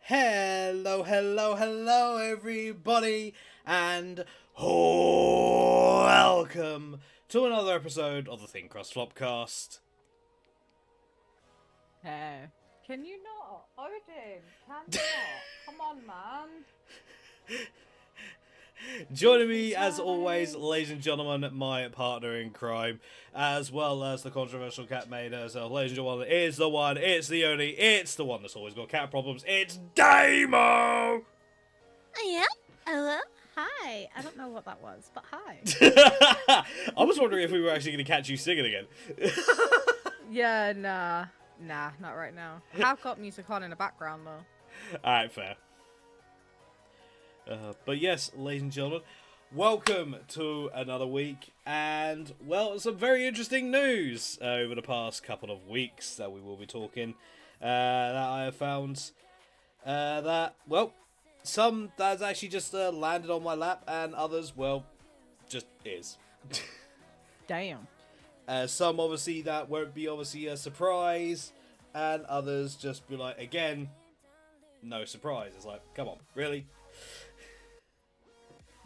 Hello, hello, hello, everybody, and welcome to another episode of the Crust Flopcast. Hey, can you not? Odin, can you not? Come on, man. Joining me, as always, ladies and gentlemen, my partner in crime, as well as the controversial cat maid herself. Ladies and gentlemen, it's the one, it's the only, it's the one that's always got cat problems. It's Damo! Yeah. Hello. Hi. I don't know what that was, but hi. I was wondering if we were actually going to catch you singing again. Yeah, nah, not right now. I have got music on in the background though. Alright, fair. But yes, ladies and gentlemen, welcome to another week, and, well, some very interesting news over the past couple of weeks that we will be talking, that I have found, that, well, some that's actually just landed on my lap, and others, well, just is. Damn. Some, obviously, that won't be, obviously, a surprise, and others just be like, again, no surprise. It's like, come on, really?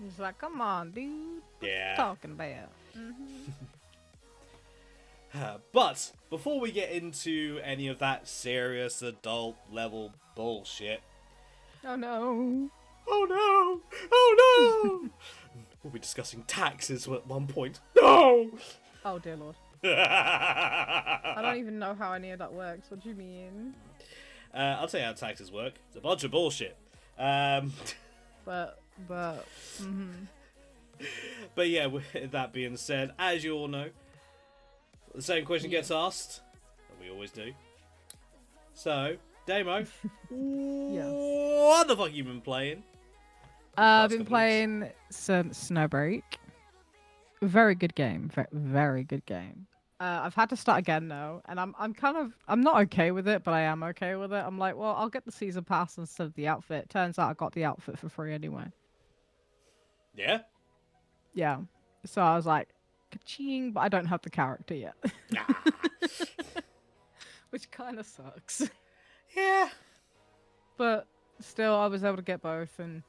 He's like, come on, dude. What Yeah. you talking about? But before we get into any of that serious adult level bullshit, Oh no. oh no, oh no, we'll be discussing taxes at one point. No. Oh dear lord. I don't even know how any of that works. What do you mean? I'll tell you how taxes work. It's a bunch of bullshit. But. But yeah, with that being said, as you all know, the same question gets asked, and we always do. So, Damo, Yes. what the fuck have you been playing? I've been playing some Snowbreak. Very good game. Very good game. I've had to start again though, and I'm not okay with it, but I am okay with it. I'm like, well, I'll get the season pass instead of the outfit. Turns out I got the outfit for free anyway. Yeah? Yeah. So I was like, ka-ching, but I don't have the character yet. Which kind of sucks. Yeah. But still, I was able to get both, and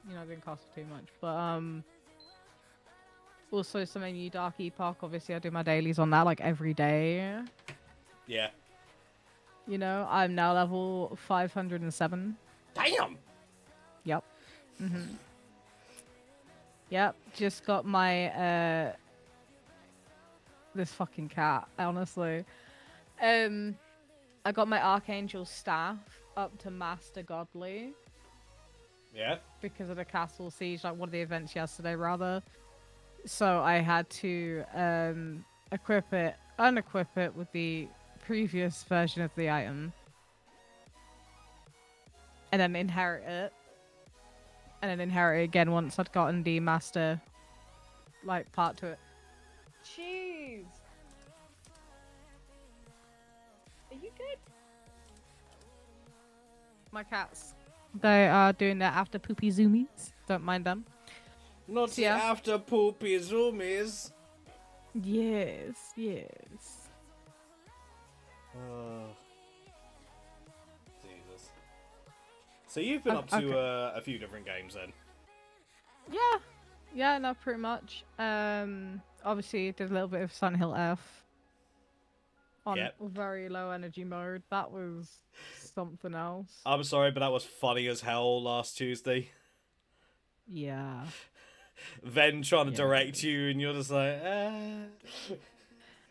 it didn't cost too much. But also some new Dark Epoch. Obviously, I do my dailies on that like every day. Yeah. I'm now level 507. Damn! Yep. Yep. Just got my this fucking cat. Honestly, I got my Archangel staff up to Master Godly. Yeah? Because of the castle siege, like one of the events yesterday, rather. So I had to unequip it with the previous version of the item, and then inherit it, and then inherit it again once I'd gotten the master, part to it. Jeez. Are you good? My cats. They are doing their after poopy zoomies. Don't mind them. Not So, the yeah. after poopy zoomies. Yes. Oh. Jesus. So you've been up to Okay. a few different games then? Yeah, no, pretty much. Obviously did a little bit of Silent Hill F on very low energy mode. That was something else. I'm sorry, but that was funny as hell last Tuesday. Yeah. Ven trying to direct you, and you're just like,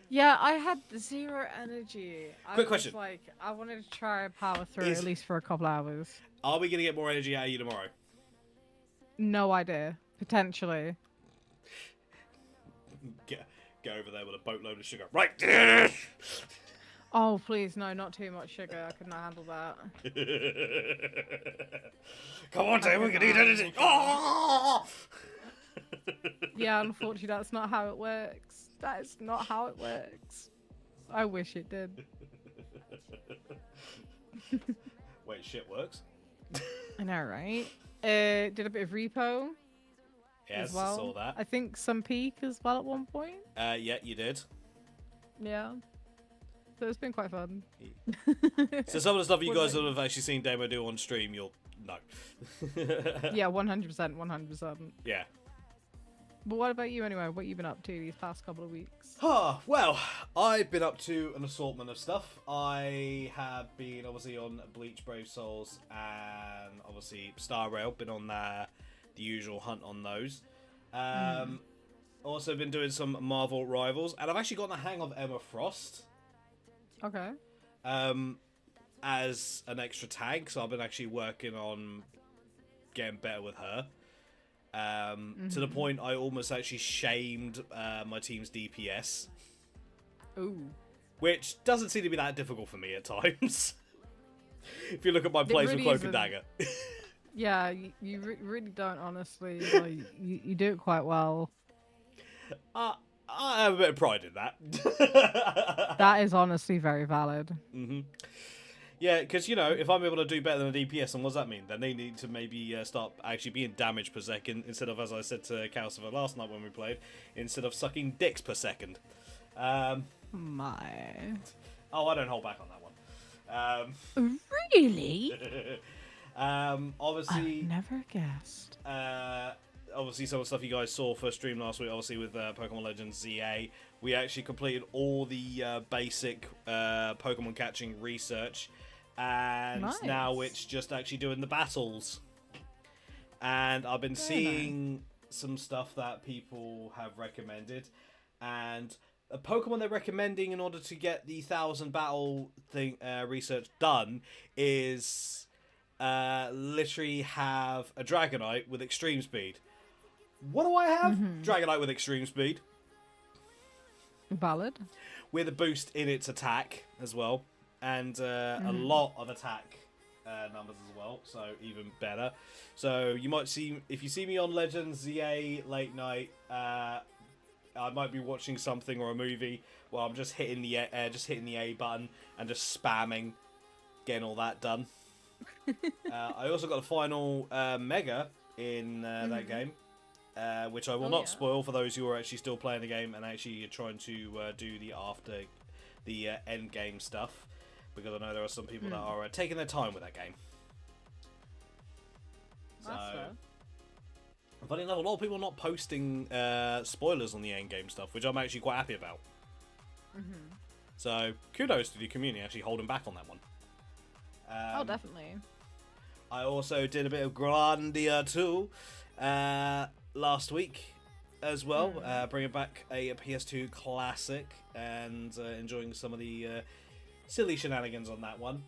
Yeah, I had zero energy. Quick question. I wanted to try and power through at least for a couple hours. Are we going to get more energy out of you tomorrow? No idea. Potentially. Get over there with a boatload of sugar. Right! Oh, please, no, not too much sugar. I could not handle that. Come on, Dave, we can eat energy! Oh! Yeah, unfortunately, that's not how it works. That is not how it works. I wish it did. Wait, shit works? I know, right? Did a bit of repo. Yes, as well. I saw that. I think some peak as well at one point. Yeah, you did. Yeah. it's been quite fun. So some of the stuff you guys would have actually seen Demo do on stream, you'll know. Yeah, 100%. Yeah. But what about you anyway? What you been up to these past couple of weeks? Well, I've been up to an assortment of stuff. I have been obviously on Bleach Brave Souls and obviously Star Rail. Been on the usual hunt on those. Also been doing some Marvel Rivals, and I've actually gotten the hang of Emma Frost. Okay. As an extra tag, so I've been actually working on getting better with her. To the point I almost actually shamed my team's DPS. Ooh. Which doesn't seem to be that difficult for me at times. If you look at my plays really with Cloak isn't. and Dagger. Yeah, you really don't, honestly. Like, you do it quite well. I have a bit of pride in that. That is honestly very valid. Yeah, because, you know, if I'm able to do better than a DPS, then what does that mean? Then they need to maybe start actually being damage per second, instead of, as I said to Calcifer last night when we played, instead of sucking dicks per second. My. Oh, I don't hold back on that one. Really? Obviously... I've never guessed. Obviously, some of the stuff you guys saw for stream last week, obviously with Pokemon Legends ZA, we actually completed all the basic Pokemon catching research, and now it's just actually doing the battles. And I've been seeing some stuff that people have recommended, and a Pokemon they're recommending in order to get the 1,000 battle thing research done is literally have a Dragonite with extreme speed. What do I have? Dragonite with extreme speed. Valid. With a boost in its attack as well. And a lot of attack numbers as well. So even better. So you might see, if you see me on Legends ZA late night, I might be watching something or a movie where I'm just hitting the A button and just spamming, getting all that done. I also got the final Mega in that game. Which I will not spoil for those who are actually still playing the game and actually trying to do the end game stuff, because I know there are some people that are taking their time with that game. So, funny enough, a lot of people are not posting spoilers on the end game stuff, which I'm actually quite happy about. So kudos to the community actually holding back on that one. Oh, definitely. I also did a bit of Grandia too. Last week as well, bringing back a PS2 classic and enjoying some of the silly shenanigans on that one.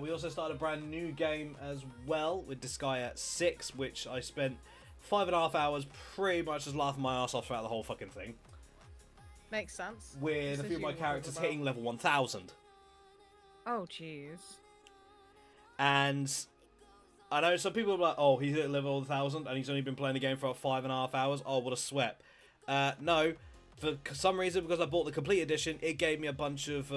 We also started a brand new game as well with Disgaea 6, which I spent 5.5 hours pretty much just laughing my ass off throughout the whole fucking thing. Makes sense. With a few of my characters hitting level 1000. Oh, jeez. And I know some people are like, oh, he's at level 1000 and he's only been playing the game for 5.5 hours. Oh, what a sweat. No, for some reason, because I bought the complete edition, it gave me a bunch of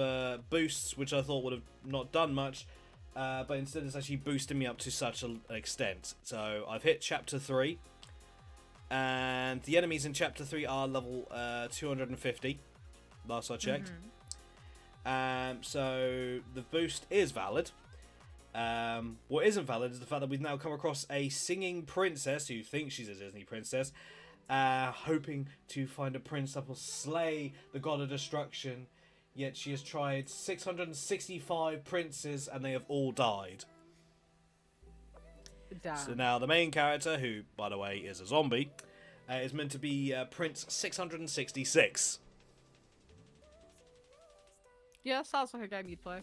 boosts, which I thought would have not done much. But instead, it's actually boosting me up to such an extent. So I've hit Chapter 3. And the enemies in Chapter 3 are level 250, last I checked. So the boost is valid. What isn't valid is the fact that we've now come across a singing princess who thinks she's a Disney princess, hoping to find a prince that will slay the god of destruction, yet she has tried 665 princes and they have all died. Damn. So now the main character, who by the way is a zombie, is meant to be Prince 666. Yeah, sounds like a game you'd play.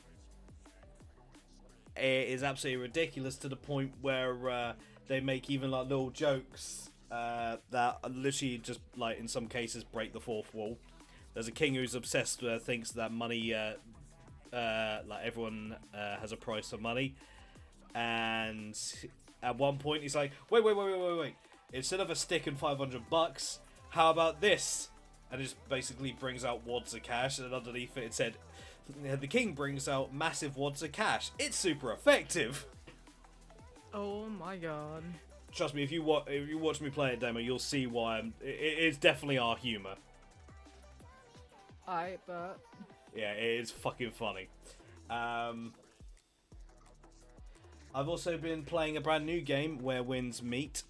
It is absolutely ridiculous to the point where they make even like little jokes that literally just like in some cases break the fourth wall. There's a king who's obsessed, thinks that money, like everyone has a price for money, and at one point he's like, wait. Instead of a stick and $500, how about this? And it just basically brings out wads of cash, and underneath it said, the king brings out massive wads of cash. It's super effective. Oh my god. Trust me, if you watch me play a demo, you'll see why it's definitely our humour. But Yeah, it is fucking funny. I've also been playing a brand new game, Where Winds Meet,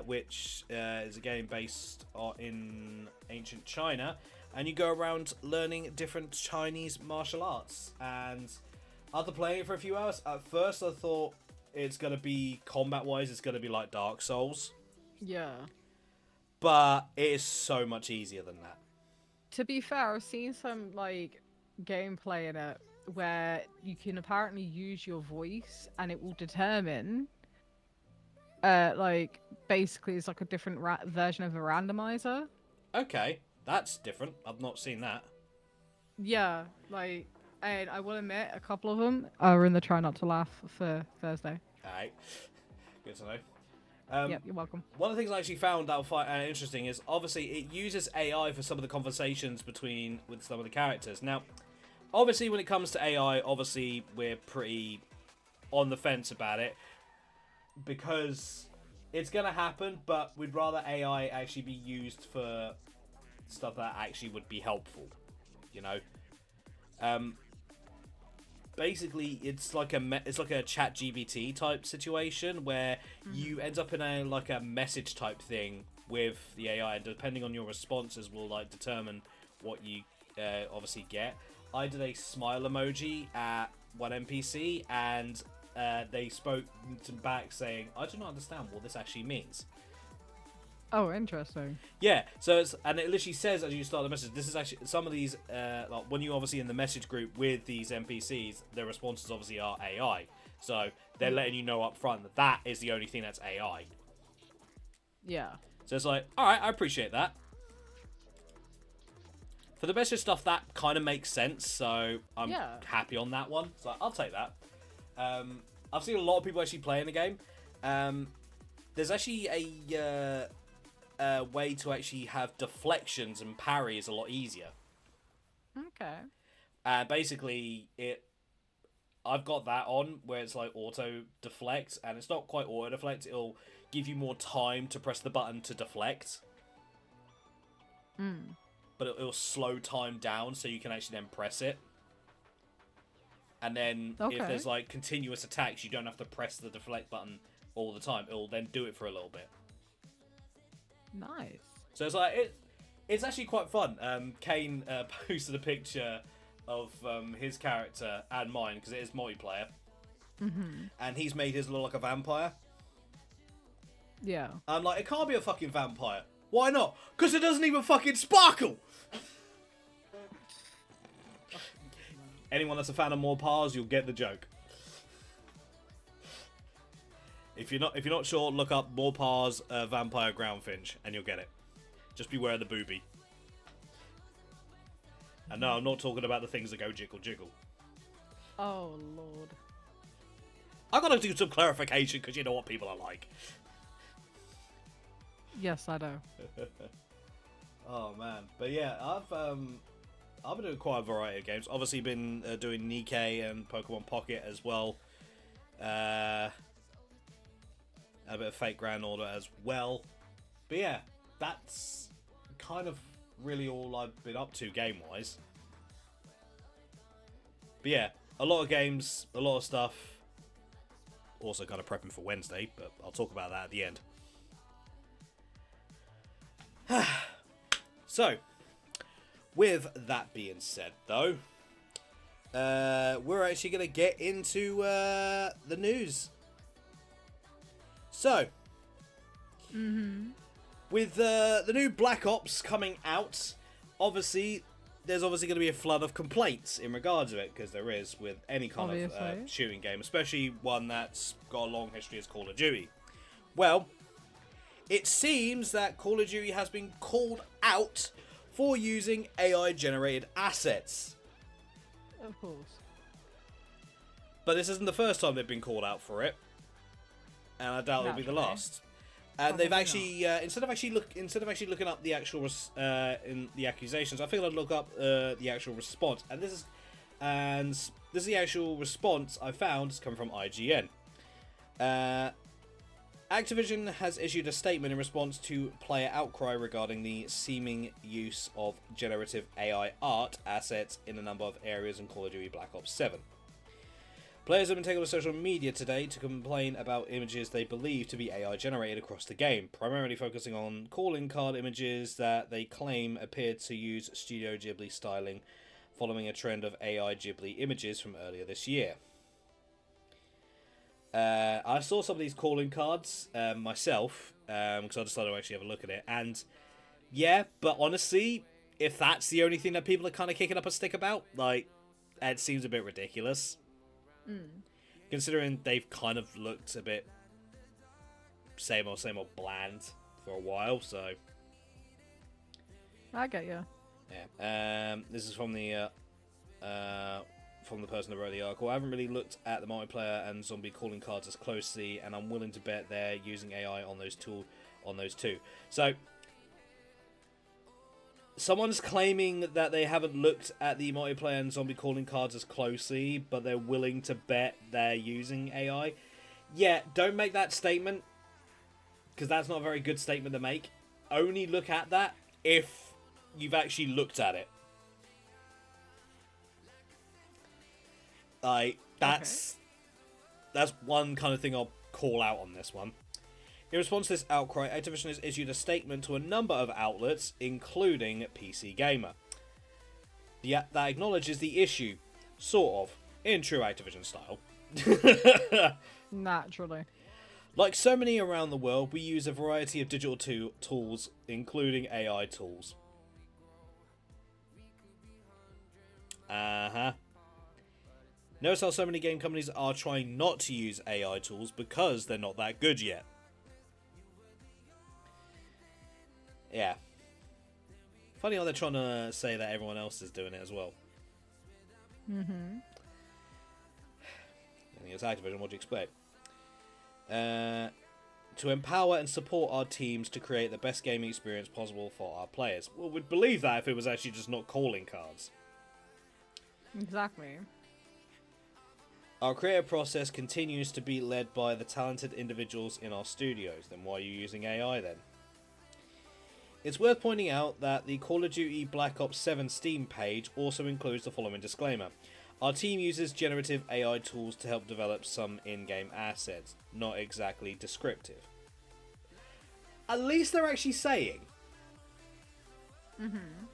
which is a game based in ancient China, and you go around learning different Chinese martial arts. And after playing it for a few hours, at first I thought it's going to be, combat-wise, it's going to be like Dark Souls. Yeah. But it is so much easier than that. To be fair, I've seen some, like, gameplay in it where you can apparently use your voice and it will determine like basically it's like a different version of a randomizer. Okay, that's different. I've not seen that. Yeah, like, and I will admit a couple of them are in the try not to laugh for Thursday. Alright, good to know. Yep, you're welcome. One of the things I actually found out interesting is obviously it uses AI for some of the conversations with some of the characters. Now, obviously, when it comes to AI, obviously, we're pretty on the fence about it. Because it's going to happen, but we'd rather AI actually be used for stuff that actually would be helpful. You know? Basically, it's like a ChatGPT type situation where you end up in a message type thing with the AI, and depending on your responses will determine what you obviously get. I did a smile emoji at one NPC, and they spoke to back saying, "I do not understand what this actually means." Oh, interesting. Yeah, so it literally says as you start the message, this is actually some of these when you obviously in the message group with these NPCs, their responses obviously are AI. So they're letting you know up front that that is the only thing that's AI. Yeah. So it's like, all right, I appreciate that. For the message stuff, that kind of makes sense, so I'm happy on that one. So I'll take that. I've seen a lot of people actually playing the game. There's actually a way to actually have deflections and parries a lot easier. Okay. Basically, I've got that on where it's like auto deflect, and it's not quite auto deflect. It'll give you more time to press the button to deflect. But it'll slow time down so you can actually then press it. And then if there's continuous attacks, you don't have to press the deflect button all the time. It'll then do it for a little bit. Nice. So it's actually quite fun. Kane posted a picture of his character and mine because it is multiplayer. And he's made his look like a vampire. Yeah. I'm like, it can't be a fucking vampire. Why not? Because it doesn't even fucking sparkle. Anyone that's a fan of more pars, you'll get the joke. If you're not sure, look up more pars vampire groundfinch and you'll get it. Just beware of the booby. And no, I'm not talking about the things that go jiggle jiggle. Oh lord. I gotta do some clarification because you know what people are like. Yes, I know. Oh man, but yeah, I've been doing quite a variety of games. Obviously, been doing Nikkei and Pokemon Pocket as well. A bit of Fate Grand Order as well. But yeah, that's kind of really all I've been up to game-wise. But yeah, a lot of games, a lot of stuff. Also kind of prepping for Wednesday, but I'll talk about that at the end. So, with that being said, though, we're actually going to get into the news. So, with the new Black Ops coming out, there's obviously going to be a flood of complaints in regards to it, because there is with any kind of shooting game, especially one that's got a long history as Call of Duty. Well, it seems that Call of Duty has been called out for using AI-generated assets. Of course. But this isn't the first time they've been called out for it, and I doubt it'll be the last. And they've actually, instead of actually looking up the actual in the accusations, I figured I'd look up the actual response. And this is the actual response I found. It's come from IGN. Activision has issued a statement in response to player outcry regarding the seeming use of generative AI art assets in a number of areas in Call of Duty Black Ops 7. Players have been taking to social media today to complain about images they believe to be AI generated across the game, primarily focusing on calling card images that they claim appeared to use Studio Ghibli styling, following a trend of AI Ghibli images from earlier this year. I saw some of these calling cards myself, because I decided to actually have a look at it, and yeah, but honestly, if that's the only thing that people are kind of kicking up a stick about, like, it seems a bit ridiculous. Considering they've kind of looked a bit same old bland for a while, so I get you. Yeah. This is from the person that wrote the article. I haven't really looked at the multiplayer and zombie calling cards as closely, and I'm willing to bet they're using AI on those two. So someone's claiming that they haven't looked at the multiplayer and zombie calling cards as closely, but they're willing to bet they're using AI. Yeah, don't make that statement, because that's not a very good statement to make. Only look at that if you've actually looked at it. Like, that's one kind of thing I'll call out on this one. In response to this outcry, Activision has issued a statement to a number of outlets, including PC Gamer. That acknowledges the issue, sort of, in true Activision style. Naturally. Like so many around the world, we use a variety of digital tools, including AI tools. Notice how so many game companies are trying not to use AI tools because they're not that good yet. Yeah. Funny how they're trying to say that everyone else is doing it as well. I think it's Activision, what do you expect? To empower and support our teams to create the best gaming experience possible for our players. Well, we'd believe that if it was actually just not calling cards. Exactly. Our creative process continues to be led by the talented individuals in our studios. Then why are you using AI then? It's worth pointing out that the Call of Duty Black Ops 7 Steam page also includes the following disclaimer. Our team uses generative AI tools to help develop some in-game assets, not exactly descriptive. At least they're actually saying.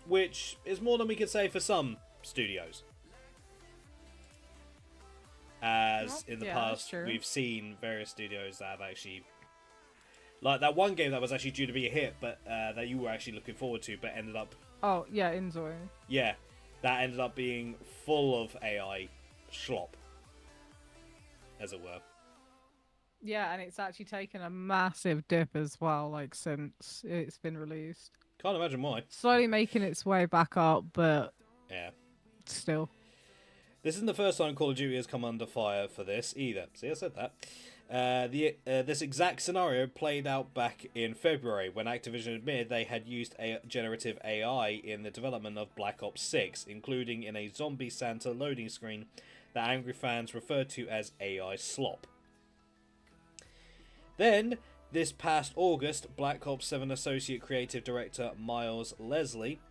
Which is more than we could say for some studios. As in the past, we've seen various studios that have actually... Like that one game that was actually due to be a hit, but that you were actually looking forward to, but ended up... Oh, yeah, Inzoi. Yeah, that ended up being full of AI schlop, as it were. Yeah, and it's actually taken a massive dip as well, like, since it's been released. Can't imagine why. Slowly making its way back up, but... Yeah. Still. This isn't the first time Call of Duty has come under fire for this, either. See, I said that. This exact scenario played out back in February when Activision admitted they had used generative AI in the development of Black Ops 6, including in a zombie Santa loading screen that angry fans referred to as AI slop. Then, this past August, Black Ops 7 Associate Creative Director Miles Leslie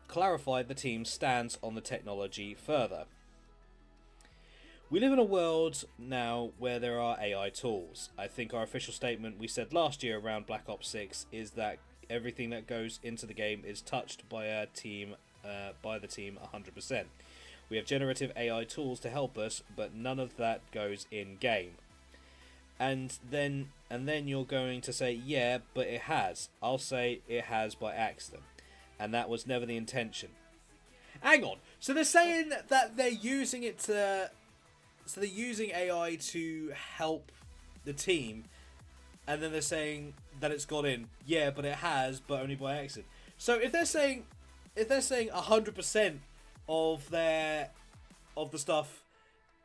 clarified the team's stance on the technology further. We live in a world now where there are AI tools. I think our official statement we said last year around Black Ops 6 is that everything that goes into the game is touched by our team, by the team 100%. We have generative AI tools to help us, but none of that goes in game. And then you're going to say, yeah, but it has. I'll say it has by accident, and that was never the intention. Hang on. So they're saying that they're using it to. So they're using AI to help the team, and then they're saying that it's got in. Yeah, but it has, but only by accident. So if they're saying 100% of the stuff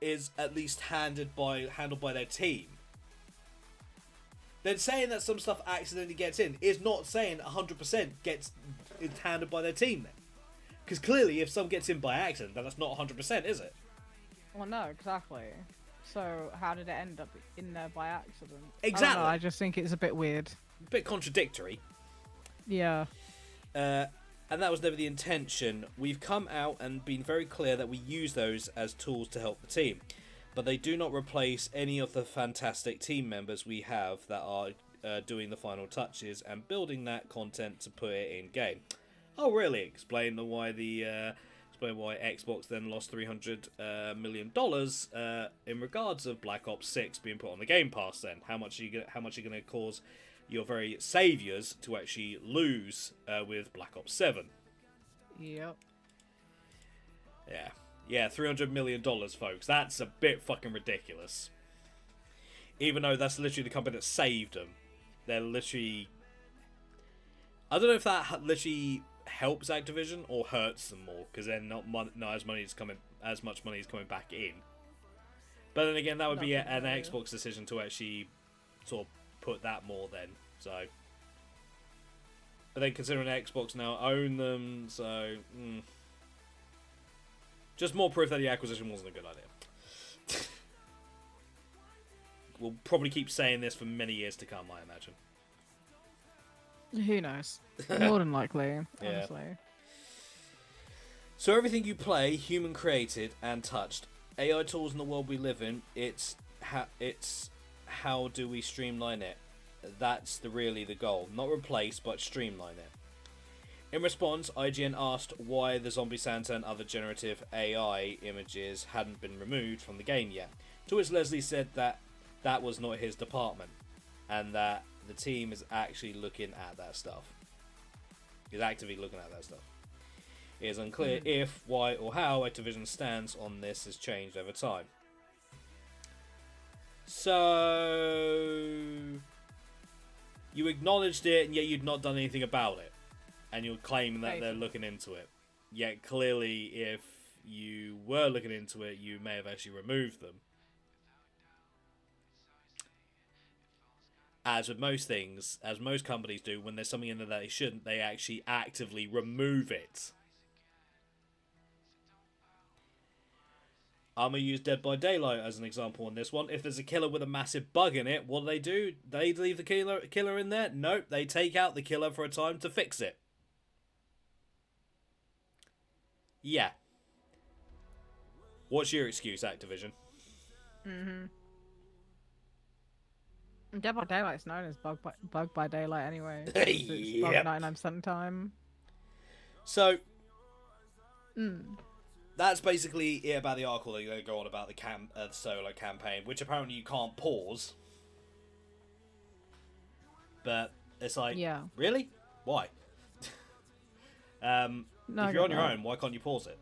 is at least handled by their team, then saying that some stuff accidentally gets in is not saying 100% is handled by their team then. Because clearly, if some gets in by accident, then that's not 100%, is it? Well, no, exactly. So how did it end up in there by accident? Exactly. I don't know, I just think it's a bit weird. A bit contradictory. Yeah. And that was never the intention. We've come out and been very clear that we use those as tools to help the team. But they do not replace any of the fantastic team members we have that are doing the final touches and building that content to put it in game. Oh, really? Explain why Xbox then lost $300 million in regards of Black Ops 6 being put on the Game Pass. Then how much are you going to cause your very saviors to actually lose with Black Ops 7? Yep. Yeah, $300 million, folks. That's a bit fucking ridiculous. Even though that's literally the company that saved them. They're literally... I don't know if that literally helps Activision or hurts them more, because then not as much money is coming back in. But then again, that would be an Xbox decision to actually sort of put that more then. So... But then considering Xbox now own them, so... Just more proof that the acquisition wasn't a good idea. We'll probably keep saying this for many years to come, I imagine. Who knows? More than likely, honestly. Yeah. So everything you play, human created and touched. AI tools in the world we live in, it's how do we streamline it? That's really the goal. Not replace, but streamline it. In response, IGN asked why the Zombie Santa and other generative AI images hadn't been removed from the game yet, to which Leslie said that that was not his department, and that the team is actually looking at that stuff. Is actively looking at that stuff. It is unclear if, why, or how Activision's stance on this has changed over time. So... You acknowledged it, and yet you'd not done anything about it. And you're claiming that they're looking into it. Yet clearly, if you were looking into it, you may have actually removed them. As with most things, as most companies do, when there's something in there that they shouldn't, they actually actively remove it. I'm going to use Dead by Daylight as an example on this one. If there's a killer with a massive bug in it, what do? They leave the killer in there? Nope, they take out the killer for a time to fix it. Yeah. What's your excuse, Activision? Dead by Daylight's known as bug by Daylight anyway. It's bug 99% of the time. So, that's basically it about the article. They go on about the solo campaign, which apparently you can't pause. But it's like, really? Why? If you're on your own, why can't you pause it?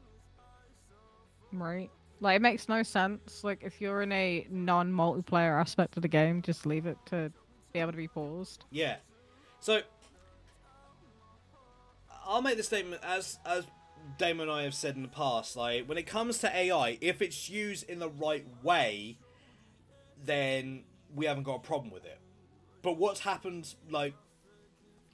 Right. Like, it makes no sense. Like, if you're in a non-multiplayer aspect of the game, just leave it to be able to be paused. Yeah. So, I'll make the statement, as Damon and I have said in the past, like, when it comes to AI, if it's used in the right way, then we haven't got a problem with it. But what's happened, like,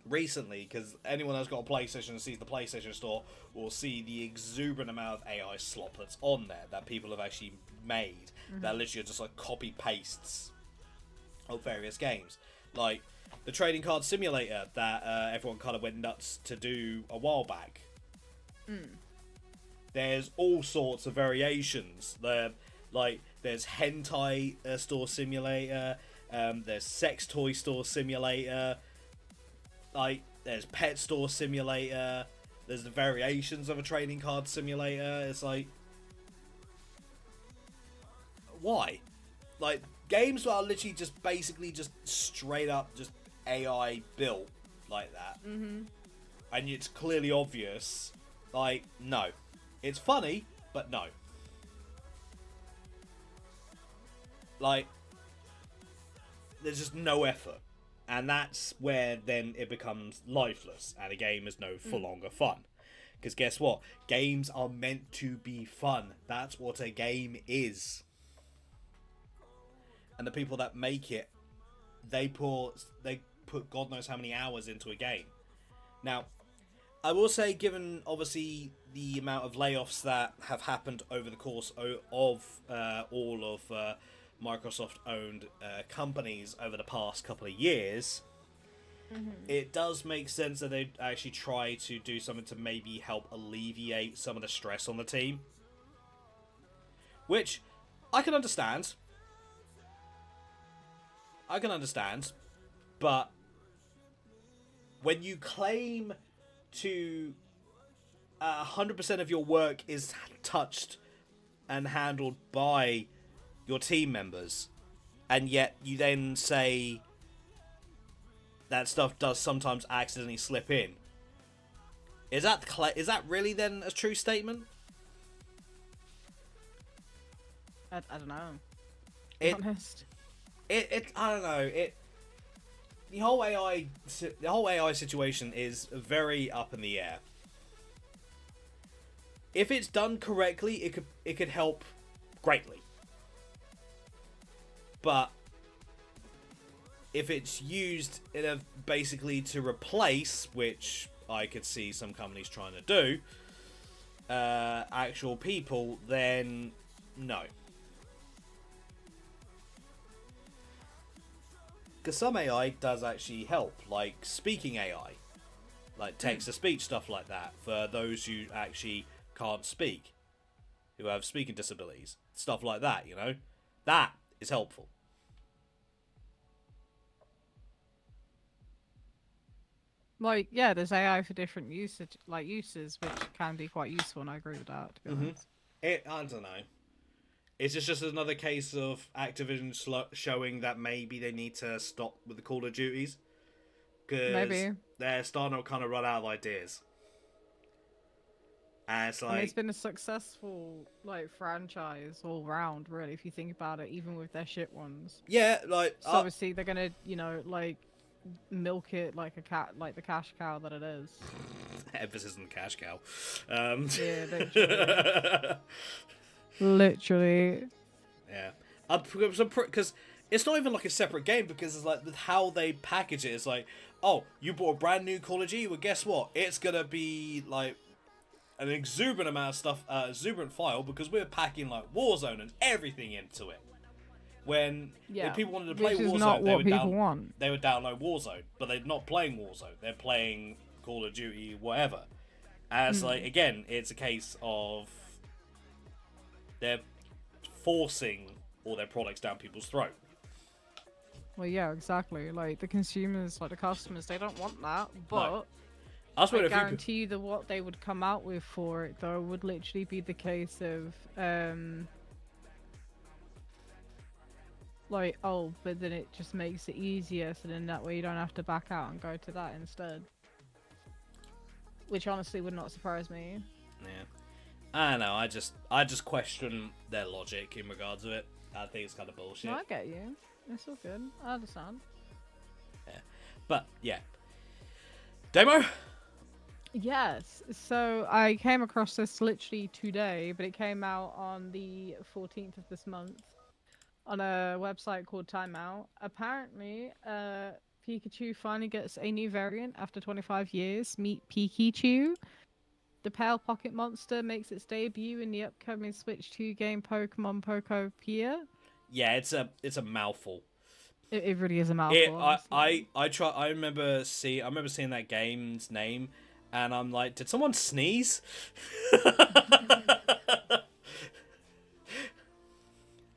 recently, because anyone that's got a PlayStation and sees the PlayStation Store will see the exuberant amount of AI slop that's on there that people have actually made that literally are just like copy pastes of various games, like the trading card simulator that everyone kind of went nuts to do a while back. There's all sorts of variations there, like there's hentai store simulator, there's sex toy store simulator, like, there's pet store simulator, there's the variations of a trading card simulator. It's like, why? Like, games that are literally just basically just straight up just AI built like that. And it's clearly obvious. Like, no. It's funny, but no. Like, there's just no effort. And that's where then it becomes lifeless, and a game is no longer fun. Because guess what? Games are meant to be fun. That's what a game is. And the people that make it, they put God knows how many hours into a game. Now, I will say, given obviously the amount of layoffs that have happened over the course of all of Microsoft-owned companies over the past couple of years, it does make sense that they actually try to do something to maybe help alleviate some of the stress on the team. Which I can understand. But when you claim to 100% of your work is touched and handled by your team members, and yet you then say that stuff does sometimes accidentally slip in, is that really then a true statement? I don't know. To be honest. I don't know. The whole AI situation is very up in the air. If it's done correctly, it could help greatly. But if it's used basically to replace, which I could see some companies trying to do, actual people, then no. Because some AI does actually help, like speaking AI, like text-to-speech stuff like that, for those who actually can't speak, who have speaking disabilities, stuff like that, you know? That is helpful. Like, yeah, there's AI for different uses, which can be quite useful, and I agree with that, to be honest. I don't know. It's just another case of Activision showing that maybe they need to stop with the Call of Duties. Because they're starting to kind of run out of ideas. And it's like... I mean, it's been a successful, franchise all round, really, if you think about it, even with their shit ones. Yeah, So obviously they're gonna, milk it like a cat, like the cash cow that it is. Emphasis on the cash cow. Yeah, literally. Literally. Yeah. Because it's not even like a separate game, because it's like how they package it is like, oh, you bought a brand new Call of Duty, well guess what? It's gonna be like an exuberant amount of stuff, exuberant file, because we're packing like Warzone and everything into it. When if people wanted to play Warzone, they would download Warzone, but they're not playing Warzone. They're playing Call of Duty, whatever. And it's like, again, it's a case of they're forcing all their products down people's throat. Well, yeah, exactly. Like, the consumers, like the customers, they don't want that, but... No. I guarantee you that what they would come out with for it, though, would literally be the case of, but then it just makes it easier, so then that way you don't have to back out and go to that instead. Which honestly would not surprise me. Yeah. I don't know, I just question their logic in regards to it. I think it's kind of bullshit. No, I get you. It's all good. I understand. Yeah. But, yeah. Demo? Yes, so I came across this literally today, but it came out on the 14th of this month on a website called Timeout. Apparently, Pikachu finally gets a new variant after 25 years. Meet Pikachu. The Pale Pocket Monster makes its debut in the upcoming Switch 2 game Pokemon Pokopia. Yeah, it's a mouthful. It really is a mouthful. I remember seeing that game's name, and I'm like, did someone sneeze?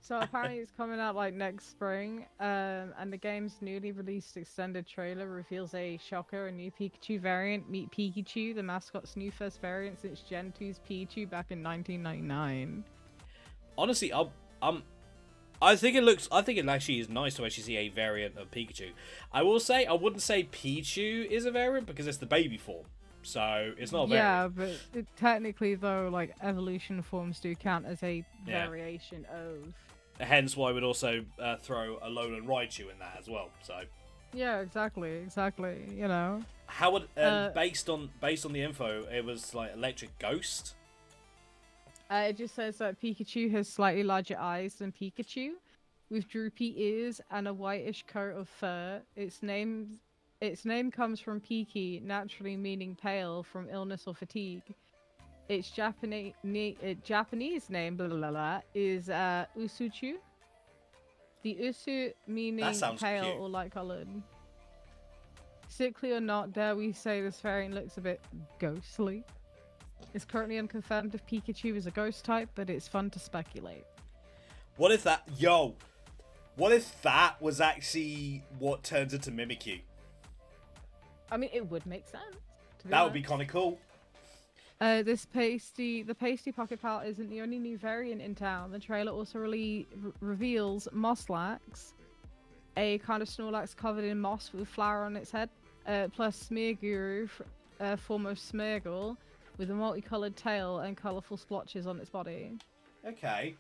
So apparently it's coming out next spring, and the game's newly released extended trailer reveals a shocker, a new Pikachu variant. Meet Pikachu, the mascot's new first variant since Gen 2's Pikachu back in 1999. Honestly, I think it actually is nice to actually see a variant of Pikachu. I will say, I wouldn't say Pichu is a variant because it's the baby form. So, it's not a variant. Yeah, but technically, though, evolution forms do count as a variation of... Hence why we'd also throw a Alolan Raichu in that as well, so... Yeah, exactly, you know. How would... based on the info, it was, Electric Ghost? It just says that Pikachu has slightly larger eyes than Pikachu, with droopy ears and a whitish coat of fur. Its name comes from Piki, naturally meaning pale, from illness or fatigue. Its Japanese name, blah, blah, blah, is Usuchu. The Usu meaning pale cute. or light coloured. Sickly or not, dare we say this variant looks a bit ghostly. It's currently unconfirmed if Pikachu is a ghost type, but it's fun to speculate. What if that was actually what turns into Mimikyu? I mean, it would make sense. That would be kind of cool. The pasty pocket palette isn't the only new variant in town. The trailer also reveals Mosslax, a kind of Snorlax covered in moss with a flower on its head, plus Smearguru, foremost Smeargle, with a multicolored tail and colorful splotches on its body. Okay.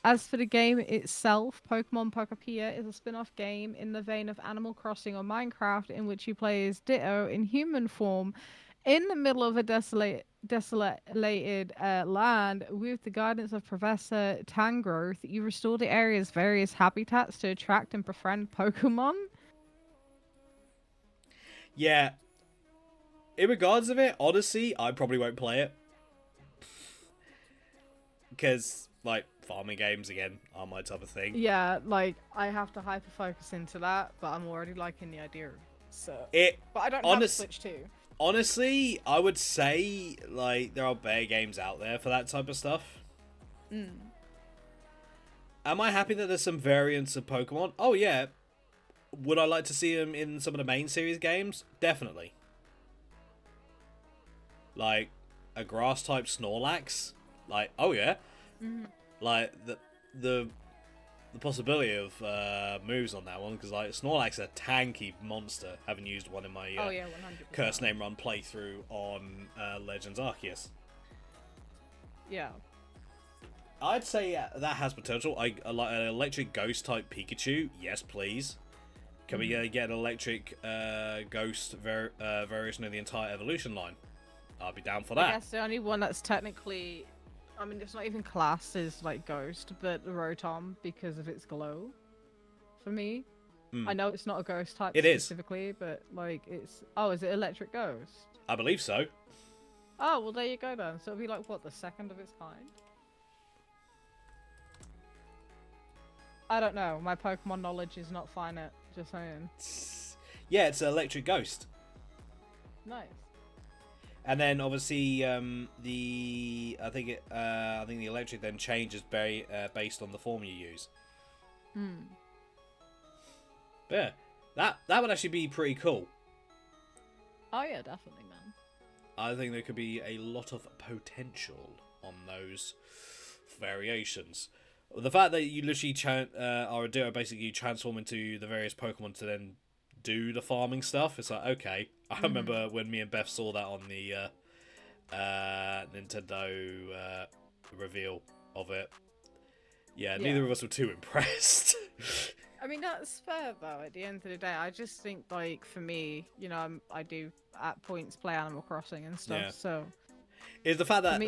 As for the game itself, Pokemon Pocopoeia is a spin-off game in the vein of Animal Crossing or Minecraft, in which you play as Ditto in human form in the middle of a desolated land. With the guidance of Professor Tangrowth, you restore the area's various habitats to attract and befriend Pokemon. Yeah. In regards of it, honestly, I probably won't play it. Because, like, farming games, again, are my type of thing. Yeah, like, I have to hyper-focus into that, but I'm already liking the idea of it, so... But I don't have a Switch 2. Honestly, I would say, like, there are better games out there for that type of stuff. Am I happy that there's some variants of Pokemon? Oh, yeah. Would I like to see them in some of the main series games? Definitely. Like, a grass-type Snorlax? Like, oh, yeah. Like, the possibility of moves on that one, because like Snorlax is a tanky monster, having used one in my 100%. Curse Name Run playthrough on Legends Arceus. Yeah. I'd say that has potential. Like an electric ghost type Pikachu, yes please. Can we get an electric ghost variation of the entire evolution line? I'll be down for that. I guess the only one that's technically... I mean, it's not even classed as, like, Ghost, but Rotom, because of its glow, for me. I know it's not a Ghost type specifically, but, like, it's... Oh, is it Electric Ghost? I believe so. Oh, well, there you go, then. So it'll be, like, what, the second of its kind? I don't know. My Pokemon knowledge is not finite, just saying. Yeah, it's an Electric Ghost. Nice. And then obviously I think the electric then changes based on the form you use. But yeah, that would actually be pretty cool. Oh yeah, definitely, man. I think there could be a lot of potential on those variations. The fact that you literally are a Ditto, basically you transform into the various Pokemon to then do the farming stuff. It's like, okay. I remember when me and Beth saw that on the Nintendo reveal of it. Yeah, neither of us were too impressed. I mean, that's fair, though, at the end of the day. I just think, like, for me, you know, I do, at points, play Animal Crossing and stuff, so... It's the fact that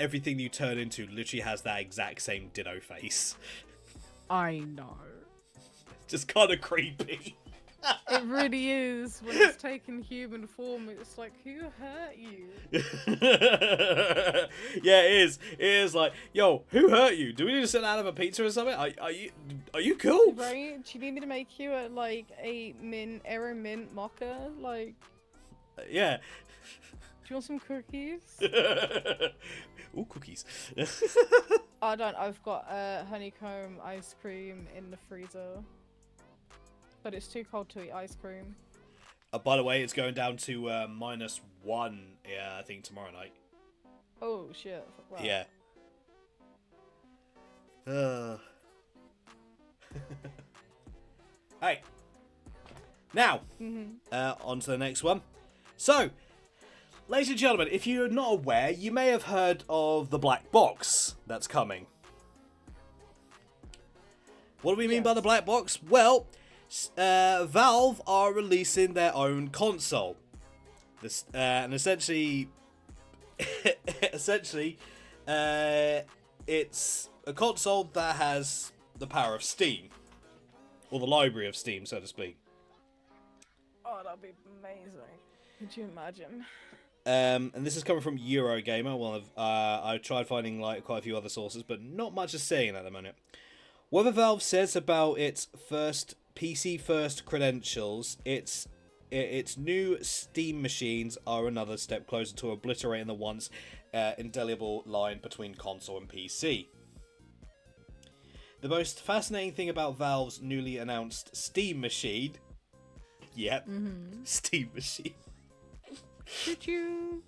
everything you turn into literally has that exact same Ditto face. I know. Just kind of creepy. It really is. When it's taken human form, it's like, who hurt you? Yeah, it is. It is like, yo, who hurt you? Do we need to sit down and have a pizza or something? Are you cool? Right? Do you need me to make you a Aero Mint mocha? Like, yeah. Do you want some cookies? Ooh, cookies. I don't. I've got honeycomb ice cream in the freezer. But it's too cold to eat ice cream. By the way, it's going down to -1, I think, tomorrow night. Oh, shit. Wow. Yeah. Hey. Now, on to the next one. So, ladies and gentlemen, if you're not aware, you may have heard of the black box that's coming. What do we mean by the black box? Well... Valve are releasing their own console. And essentially, it's a console that has the power of Steam, or the library of Steam, so to speak. Oh, that'd be amazing! Could you imagine? And this is coming from Eurogamer. Well, I've tried finding like quite a few other sources, but not much is saying at the moment. Whatever Valve says about its PC first credentials, its new Steam machines are another step closer to obliterating the once indelible line between console and PC. The most fascinating thing about Valve's newly announced Steam machine... Yep, Steam machine. Did you?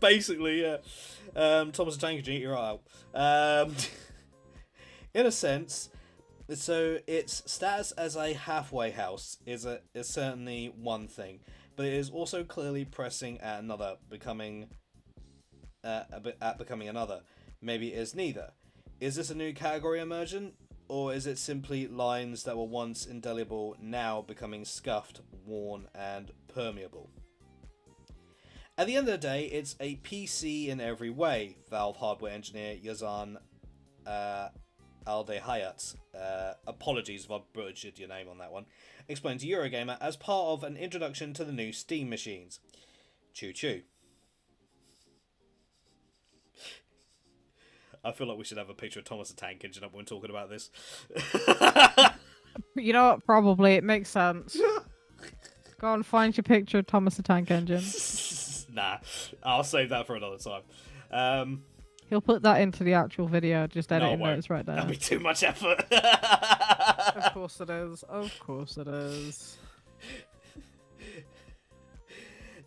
Basically, yeah. Thomas the Tank Engine, you're out. In a sense, so its status as a halfway house is certainly one thing, but it is also clearly pressing at another, becoming another. Maybe it is neither. Is this a new category emergent, or is it simply lines that were once indelible now becoming scuffed, worn, and permeable? At the end of the day, it's a PC in every way, Valve hardware engineer Yazan Aldehayat, apologies if I butchered your name on that one, explained to Eurogamer as part of an introduction to the new Steam machines. Choo choo. I feel like we should have a picture of Thomas the Tank Engine up when we're talking about this. You know what? Probably. It makes sense. Go and find your picture of Thomas the Tank Engine. Nah, I'll save that for another time. He'll put that into the actual video, just editing notes right there. That'd be too much effort. Of course it is. Of course it is.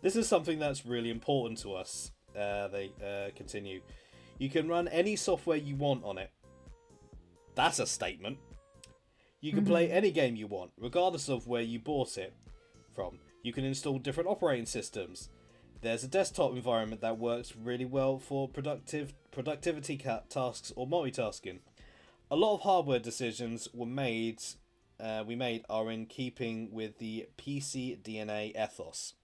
This is something that's really important to us. They continue. You can run any software you want on it. That's a statement. You can play any game you want, regardless of where you bought it from. You can install different operating systems. There's a desktop environment that works really well for productivity tasks or multitasking. A lot of hardware decisions we made are in keeping with the PC DNA ethos.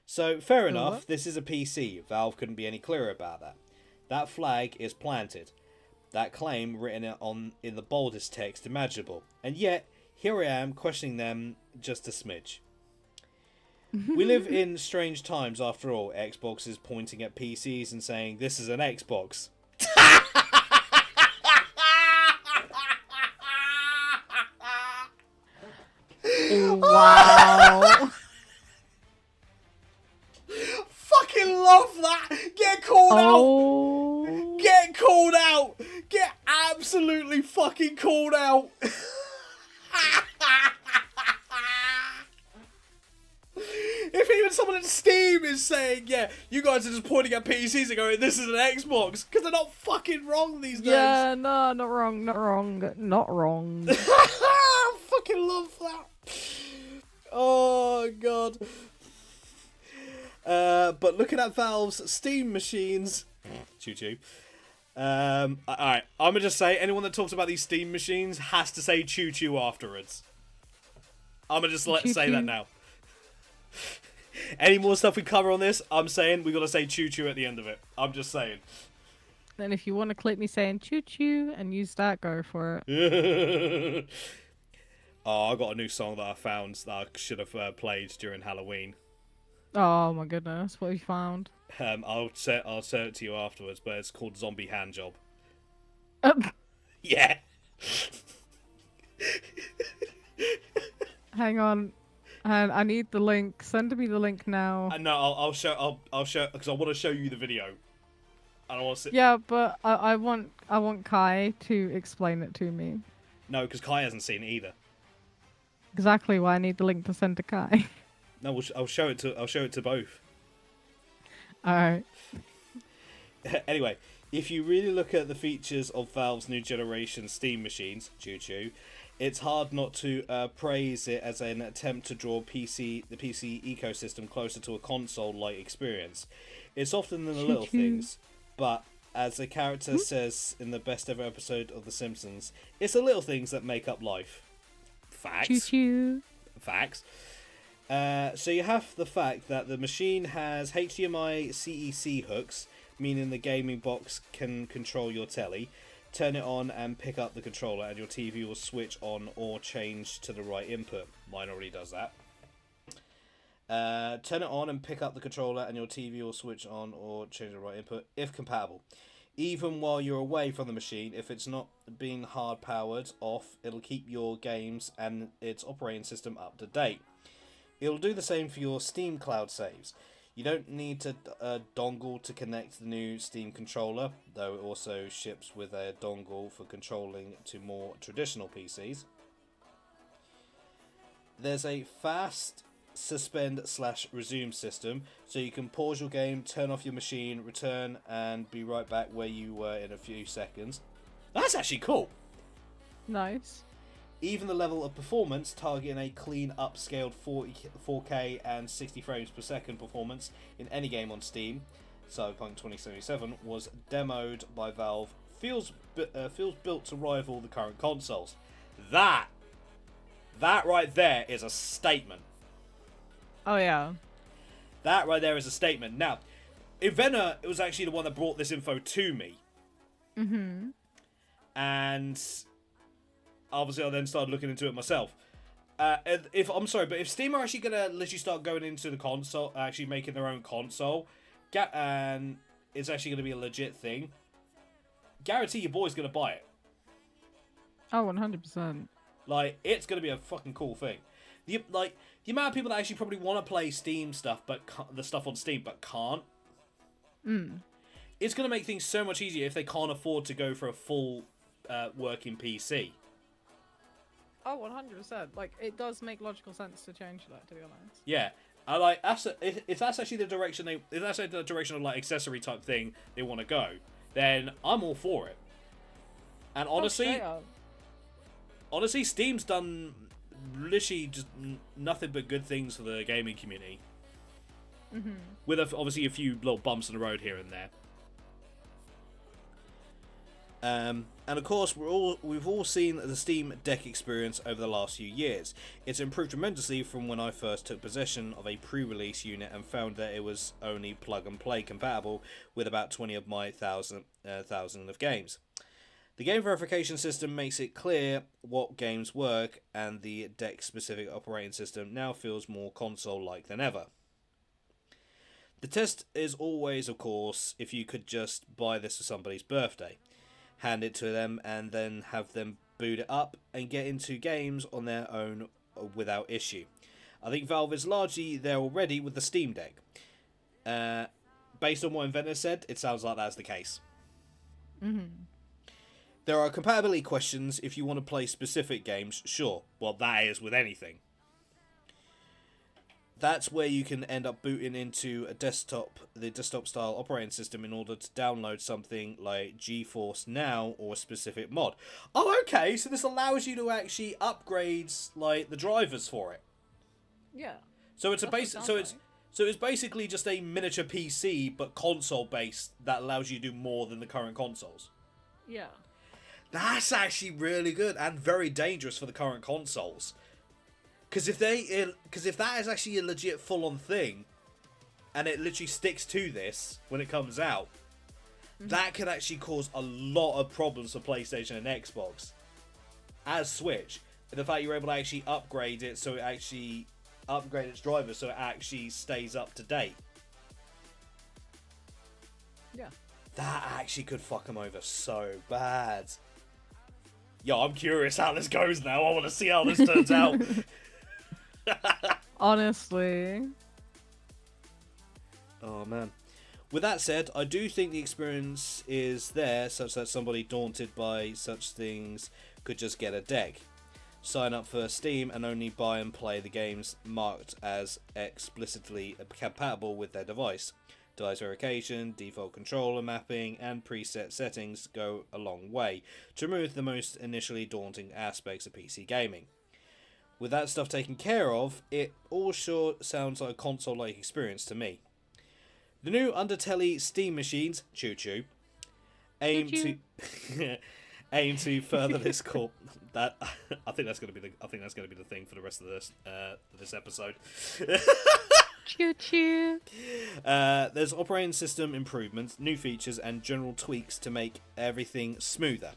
So, fair enough, this is a PC. Valve couldn't be any clearer about that. That flag is planted. That claim written in the boldest text imaginable. And yet, here I am questioning them just a smidge. We live in strange times after all. Xbox is pointing at PCs and saying, this is an Xbox. Wow. Fucking love that. Get called out. Get called out. Get absolutely fucking called out. If even someone in Steam is saying, yeah, you guys are just pointing at PCs and going, this is an Xbox, because they're not fucking wrong these days. Yeah, no, not wrong, not wrong, not wrong. I fucking love that. Oh, God. But looking at Valve's Steam machines... Choo-choo. Alright, I'm going to just say, anyone that talks about these Steam machines has to say choo-choo afterwards. I'm going to just say that now. Any more stuff we cover on this, I'm saying we got to say choo-choo at the end of it. I'm just saying. Then if you want to clip me saying choo-choo and use that, go for it. Oh, I got a new song that I found that I should have played during Halloween. Oh my goodness, what have you found? I'll say it to you afterwards, but it's called Zombie Handjob. Yeah. Hang on. And I need the link. Send me the link now. No, I'll show because I want to show you the video. I don't want to. Yeah, but I want Kai to explain it to me. No, because Kai hasn't seen it either. Exactly why I need the link to send to Kai. No, I'll show it to both. All right. Anyway, if you really look at the features of Valve's new generation Steam machines, choo-choo, it's hard not to praise it as an attempt to draw the PC ecosystem closer to a console-like experience. It's often in the little things, but as a character says in the best ever episode of The Simpsons, it's the little things that make up life. Facts. Choo-choo. Facts. So you have the fact that the machine has HDMI CEC hooks, meaning the gaming box can control your telly. Turn it on and pick up the controller and your TV will switch on or change to the right input. Mine already does that. Turn it on and pick up the controller and your TV will switch on or change the right input if compatible. Even while you're away from the machine, if it's not being hard powered off, it'll keep your games and its operating system up to date. It'll do the same for your Steam cloud saves. You don't need to dongle to connect the new Steam controller, though it also ships with a dongle for controlling to more traditional PCs. There's a fast suspend/resume system, so you can pause your game, turn off your machine, return, and be right back where you were in a few seconds. That's actually cool. Nice. Even the level of performance, targeting a clean upscaled 4K and 60 frames per second performance in any game on Steam, Cyberpunk 2077, was demoed by Valve, feels built to rival the current consoles. That right there is a statement. Oh, yeah. That right there is a statement. Now, Inventor was actually the one that brought this info to me. Mm-hmm. And obviously I then started looking into it myself. If Steam are actually going to let you start going into the console, actually making their own console, and it's actually going to be a legit thing, guarantee your boy's going to buy it. Oh, 100%. Like, it's going to be a fucking cool thing. The amount of people that actually probably want to play Steam stuff, but the stuff on Steam, but can't. It's going to make things so much easier if they can't afford to go for a full working PC. Oh, 100%. Like, it does make logical sense to change that, to be honest. Yeah. If that's actually the direction of like accessory type thing they want to go, then I'm all for it. And honestly, Steam's done literally just nothing but good things for the gaming community. Mm-hmm. With obviously a few little bumps in the road here and there. And of course, we've all seen the Steam Deck experience over the last few years. It's improved tremendously from when I first took possession of a pre-release unit and found that it was only plug-and-play compatible with about 20 of my thousand of games. The game verification system makes it clear what games work, and the Deck-specific operating system now feels more console-like than ever. The test is always, of course, if you could just buy this for somebody's birthday, hand it to them, and then have them boot it up and get into games on their own without issue. I think Valve is largely there already with the Steam Deck. Based on what Inventor said, it sounds like that's the case. Mm-hmm. There are compatibility questions if you want to play specific games, sure. Well, that is with anything. That's where you can end up booting into the desktop style operating system in order to download something like GeForce Now or a specific mod. Oh, okay, so this allows you to actually upgrade like the drivers for it. Yeah. So it's it's basically just a miniature PC but console based that allows you to do more than the current consoles. Yeah. That's actually really good and very dangerous for the current consoles. Because if that is actually a legit full-on thing, and it literally sticks to this when it comes out, that could actually cause a lot of problems for PlayStation and Xbox. As Switch, and the fact you're able to actually upgrade it so it actually upgrade its drivers so it actually stays up to date. Yeah. That actually could fuck them over so bad. Yo, I'm curious how this goes now. I want to see how this turns out. Honestly. Oh man. With that said, I do think the experience is there such that somebody daunted by such things could just get a deck, sign up for Steam and only buy and play the games marked as explicitly compatible with their device. Device verification, default controller mapping and preset settings go a long way to remove the most initially daunting aspects of PC gaming. With that stuff taken care of, it all sure sounds like a console-like experience to me. The new Undertelly Steam machines, choo-choo, aim to further this corp. That I think that's going to be the thing for the rest of this episode. Choo-choo. There's operating system improvements, new features, and general tweaks to make everything smoother.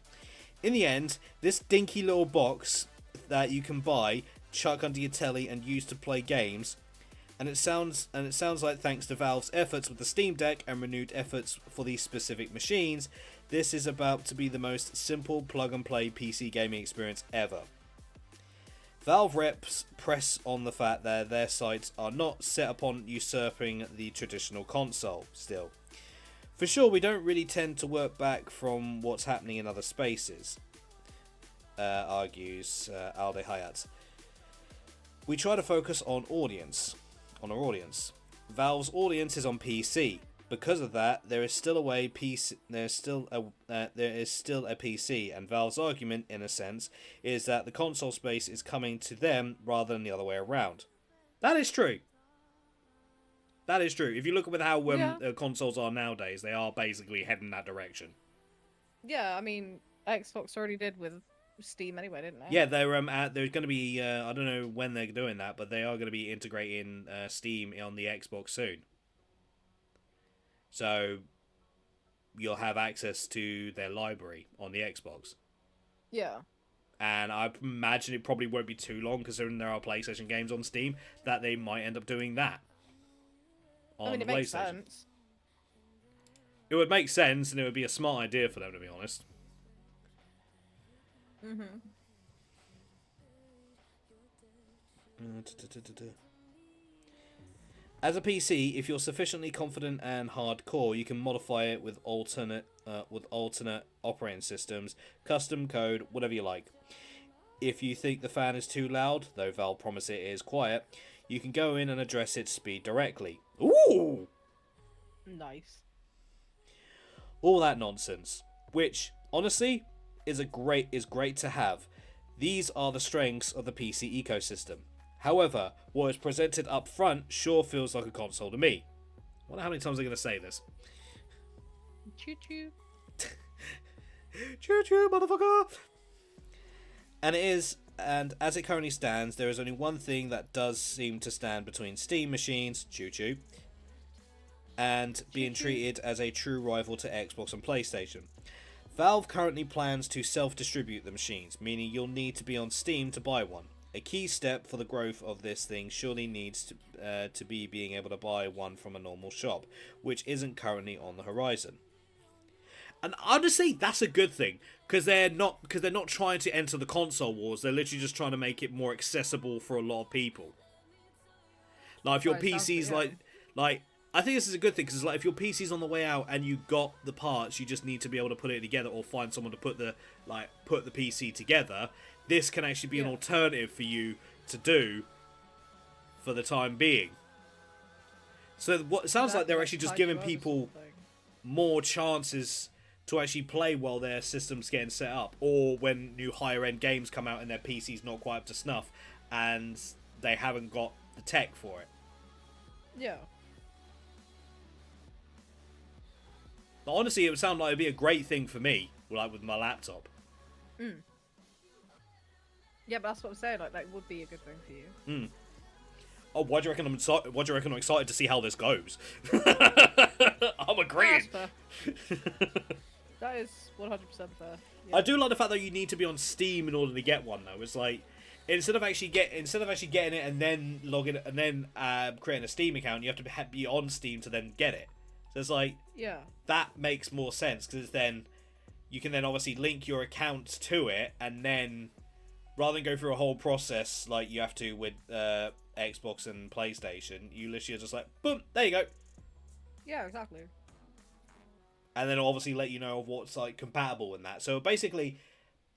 In the end, this dinky little box that you can buy, chuck under your telly, and use to play games, And it sounds like thanks to Valve's efforts with the Steam Deck and renewed efforts for these specific machines, this is about to be the most simple plug-and-play PC gaming experience ever. Valve reps press on the fact that their sights are not set upon usurping the traditional console, still. For sure, we don't really tend to work back from what's happening in other spaces, argues Alde Hayat. We try to focus on our audience. Valve's audience is on PC. Because of that, there is still a PC, and Valve's argument, in a sense, is that the console space is coming to them rather than the other way around. That is true. That is true. If you look at how consoles are nowadays, they are basically heading that direction. Yeah, I mean, Xbox already did with Steam anyway, didn't they? Yeah, they're going to be. I don't know when they're doing that, but they are going to be integrating Steam on the Xbox soon. So you'll have access to their library on the Xbox. Yeah. And I imagine it probably won't be too long, considering there are PlayStation games on Steam, that they might end up doing that. It makes sense. It would make sense, and it would be a smart idea for them, to be honest. Mm-hmm. As a PC, if you're sufficiently confident and hardcore, you can modify it with alternate operating systems, custom code, whatever you like. If you think the fan is too loud, though Valve promise it is quiet, you can go in and address its speed directly. Ooh! Nice. All that nonsense, which honestly is great to have. These are the strengths of the PC ecosystem. However, what is presented up front sure feels like a console to me. I wonder how many times I'm going to say this. Choo choo. Choo choo, motherfucker! And as it currently stands, there is only one thing that does seem to stand between Steam machines, choo choo, and being treated as a true rival to Xbox and PlayStation. Valve currently plans to self-distribute the machines, meaning you'll need to be on Steam to buy one. A key step for the growth of this thing surely needs to be being able to buy one from a normal shop, which isn't currently on the horizon. And honestly, that's a good thing, because they're not trying to enter the console wars. They're literally just trying to make it more accessible for a lot of people. Like if your PC's like I think this is a good thing, because like if your PC's on the way out and you got the parts, you just need to be able to put it together or find someone to put the PC together. This can actually be an alternative for you to do for the time being. So what it sounds like they're actually just giving people more chances to actually play while their system's getting set up, or when new higher end games come out and their PC's not quite up to snuff and they haven't got the tech for it. Yeah. But honestly, it would sound like it'd be a great thing for me, like with my laptop. Mm. Yeah, but that's what I'm saying. Like, that would be a good thing for you. Mm. Oh, why do you reckon I'm excited to see how this goes? I'm agreeing. That is 100% fair. Yeah. I do like the fact that you need to be on Steam in order to get one, though. It's like instead of actually getting it and then logging it and then creating a Steam account, you have to be on Steam to then get it. So it's like that makes more sense, because then you can then obviously link your account to it, and then rather than go through a whole process like you have to with Xbox and PlayStation, you literally are just like, boom, there you go. Yeah, exactly. And then obviously let you know of what's like compatible in that. So basically,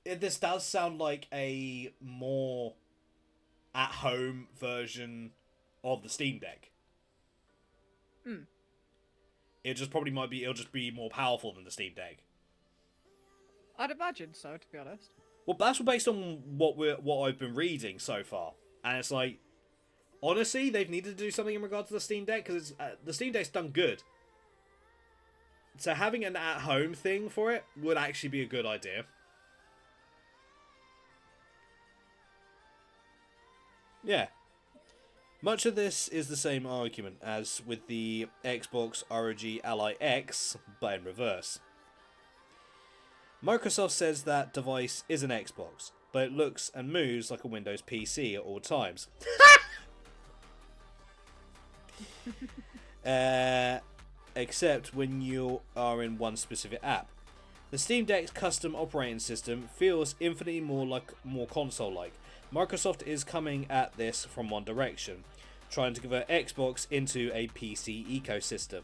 this does sound like a more at-home version of the Steam Deck. Hmm. It'll just be more powerful than the Steam Deck. I'd imagine so, to be honest. Well, that's based on what I've been reading so far, and it's like, honestly, they've needed to do something in regard to the Steam Deck, because the Steam Deck's done good. So having an at-home thing for it would actually be a good idea. Yeah. Much of this is the same argument as with the Xbox ROG Ally X, but in reverse. Microsoft says that device is an Xbox, but it looks and moves like a Windows PC at all times. Except when you are in one specific app. The Steam Deck's custom operating system feels infinitely more console-like. Microsoft is coming at this from one direction, trying to convert Xbox into a PC ecosystem.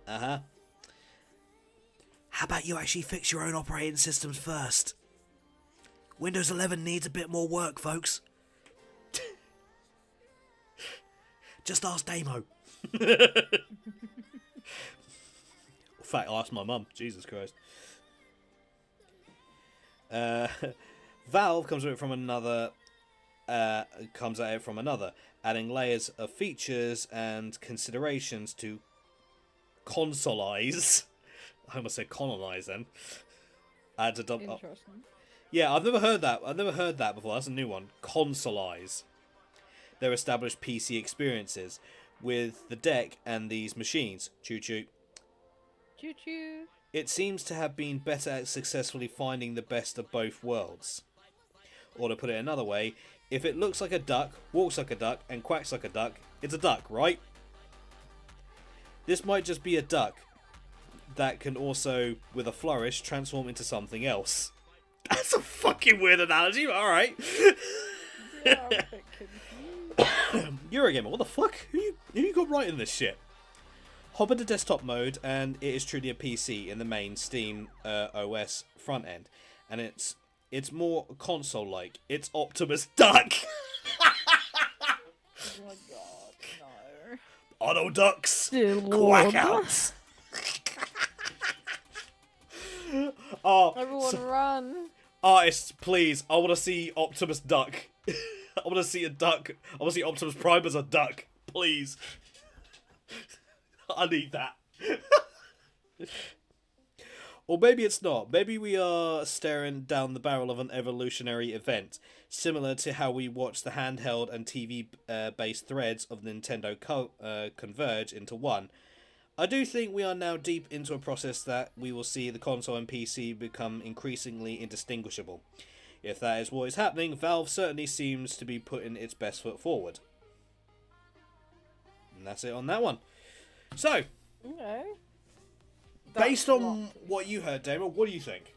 Uh-huh. How about you actually fix your own operating systems first? Windows 11 needs a bit more work, folks. Just ask Damo. In fact, I'll ask my mum. Jesus Christ. Valve comes at it from another, adding layers of features and considerations to consolize. I almost said colonize then. I had to double. Interesting. Yeah, I've never heard that. I've never heard that before. That's a new one. Consolize their established PC experiences with the deck and these machines. Choo choo. Choo choo. It seems to have been better at successfully finding the best of both worlds. Or to put it another way, if it looks like a duck, walks like a duck, and quacks like a duck, it's a duck, right? This might just be a duck that can also, with a flourish, transform into something else. That's a fucking weird analogy, but alright. Yeah, I'm a bit confused. Eurogamer, what the fuck? Who you got writing this shit? Hop into desktop mode, and it is truly a PC in the main Steam OS front end, and it's more console-like. It's Optimus Duck. Oh my god, no. Auto ducks, Dear quack Lord. outs. Oh, Everyone run. artists, please! I want to see Optimus Duck. I want to see a duck. I want to see Optimus Prime as a duck, please. I need that. Or maybe it's not. Maybe we are staring down the barrel of an evolutionary event, similar to how we watch the handheld and TV-based threads of Nintendo converge into one. I do think we are now deep into a process that we will see the console and PC become increasingly indistinguishable. If that is what is happening, Valve certainly seems to be putting its best foot forward. And that's it on that one. So, Okay. based on what you heard, Damon, what do you think?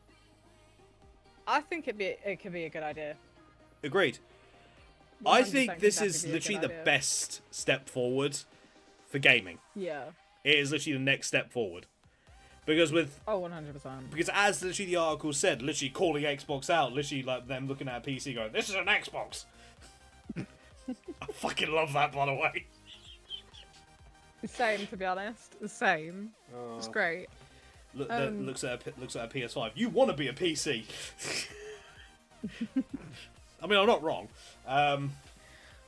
I think it could be a good idea. Agreed. I 100% think could this definitely is be a literally good the idea. best step forward for gaming. Yeah. It is literally the next step forward. Because Oh, 100%. because as literally the article said, literally calling Xbox out, literally like them looking at a PC going, "This is an Xbox." I fucking love that, by the way. Same, to be honest. Same. It's great. Looks at a PS5. You want to be a PC? I mean, I'm not wrong. Oh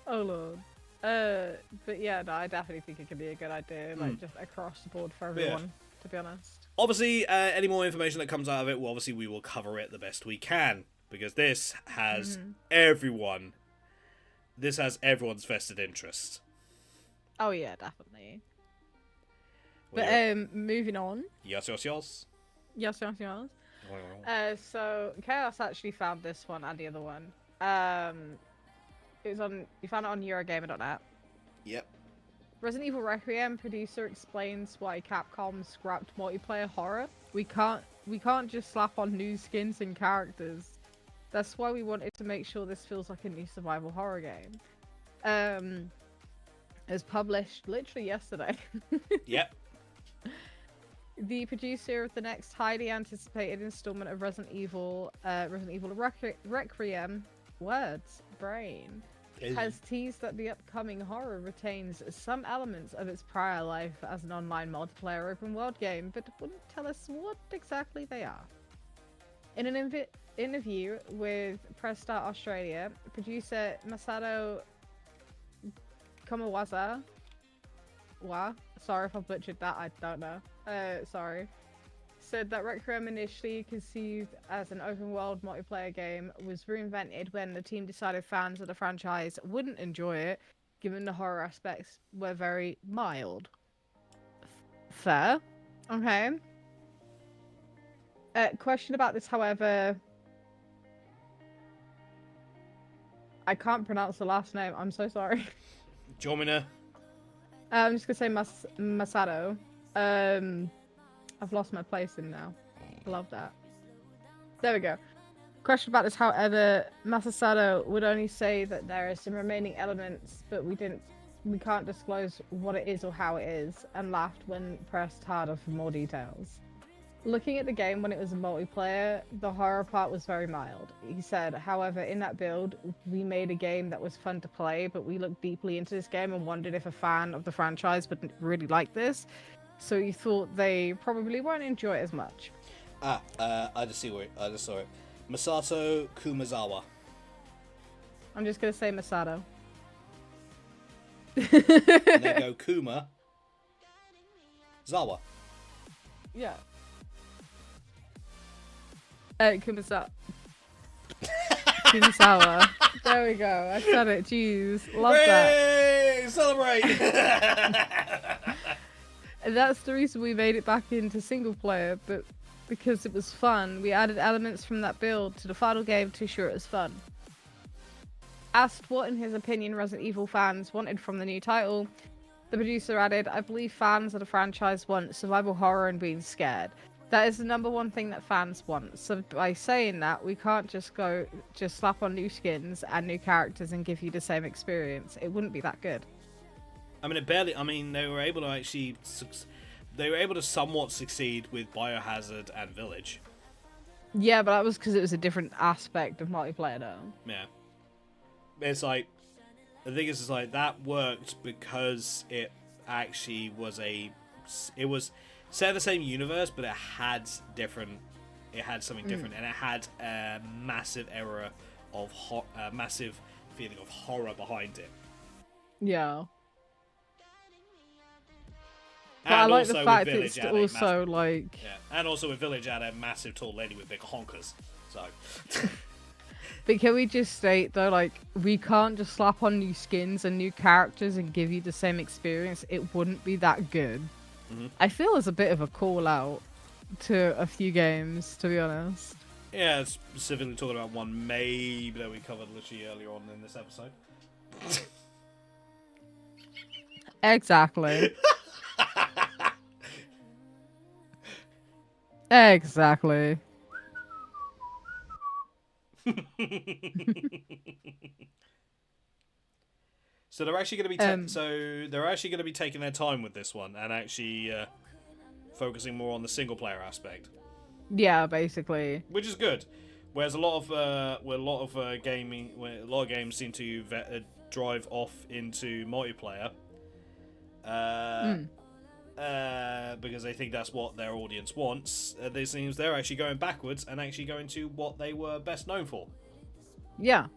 lord. But yeah, no, I definitely think it could be a good idea, like just across the board for everyone. To be honest. Obviously, any more information that comes out of it, well, obviously we will cover it the best we can, because this has everyone. This has everyone's vested interest. Oh yeah, definitely. Well, But moving on. yes. Yes. So Chaos actually found this one and the other one. It was on. You found it on Eurogamer.net. Yep. Resident Evil Requiem producer explains why Capcom scrapped multiplayer horror. We can't just slap on new skins and characters. That's why we wanted to make sure this feels like a new survival horror game. It was published literally yesterday. Yep. The producer of the next highly anticipated installment of Resident Evil Requiem, has teased that the upcoming horror retains some elements of its prior life as an online multiplayer open world game, but wouldn't tell us what exactly they are. In an interview with Press Start Australia, producer Masato Komawaza, sorry if I butchered that, I don't know, said that Requiem, initially conceived as an open-world multiplayer game, was reinvented when the team decided fans of the franchise wouldn't enjoy it, given the horror aspects were very mild. Fair. Okay. Question about this, however... I can't pronounce the last name. I'm so sorry. Do you want me to? I'm just gonna say Masato. I've lost my place in now. I love that. There we go. Question about this, however, Masasato would only say that there are some remaining elements, but we can't disclose what it is or how it is, and laughed when pressed harder for more details. Looking at the game when it was a multiplayer, the horror part was very mild. He said, however, in that build, we made a game that was fun to play, but we looked deeply into this game and wondered if a fan of the franchise would really like this. So he thought they probably won't enjoy it as much. I just saw it. Masato Kumazawa. I'm just gonna say Masato. And then go Kuma Zawa. Yeah. Kumasawa. Kumasawa. There we go. I said it. Jeez. Love that. Celebrate! And that's the reason we made it back into single player, but because it was fun, we added elements from that build to the final game to ensure it was fun. Asked what, in his opinion, Resident Evil fans wanted from the new title, the producer added, I believe fans of the franchise want survival horror and being scared. That is the number one thing that fans want. So by saying that, we can't just slap on new skins and new characters and give you the same experience. It wouldn't be that good. I mean, they were able to actually... They were able to somewhat succeed with Biohazard and Village. Yeah, but that was because it was a different aspect of multiplayer, though. Yeah. It's like... The thing is, that worked because it actually was it was set in the same universe, but it had something different, and it had a massive massive feeling of horror behind it. Yeah. But And I like also the fact with it's Village also like... Yeah, and also with Village had a massive tall lady with big honkers, so... But can we just state, though, like, we can't just slap on new skins and new characters and give you the same experience. It wouldn't be that good. Mm-hmm. I feel it's a bit of a call-out to a few games, to be honest. Yeah, specifically talking about one maybe that we covered literally earlier on in this episode. Exactly. Exactly. So they're actually going to be taking their time with this one and actually focusing more on the single player aspect. Yeah, basically. Which is good. Whereas a lot of games seem to drive off into multiplayer. Because they think that's what their audience wants. It seems they're actually going backwards and actually going to what they were best known for. Yeah.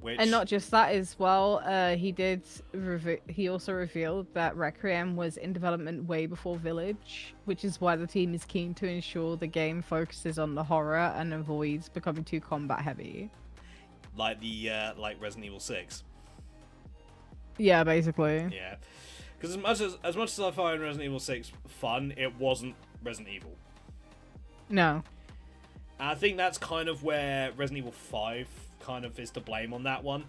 Which... And not just that as well. He also revealed that Requiem was in development way before Village, which is why the team is keen to ensure the game focuses on the horror and avoids becoming too combat heavy. Like like Resident Evil 6. Yeah, basically. Yeah. Because as much as I find Resident Evil 6 fun, it wasn't Resident Evil. No. And I think that's kind of where Resident Evil 5 kind of is to blame on that one.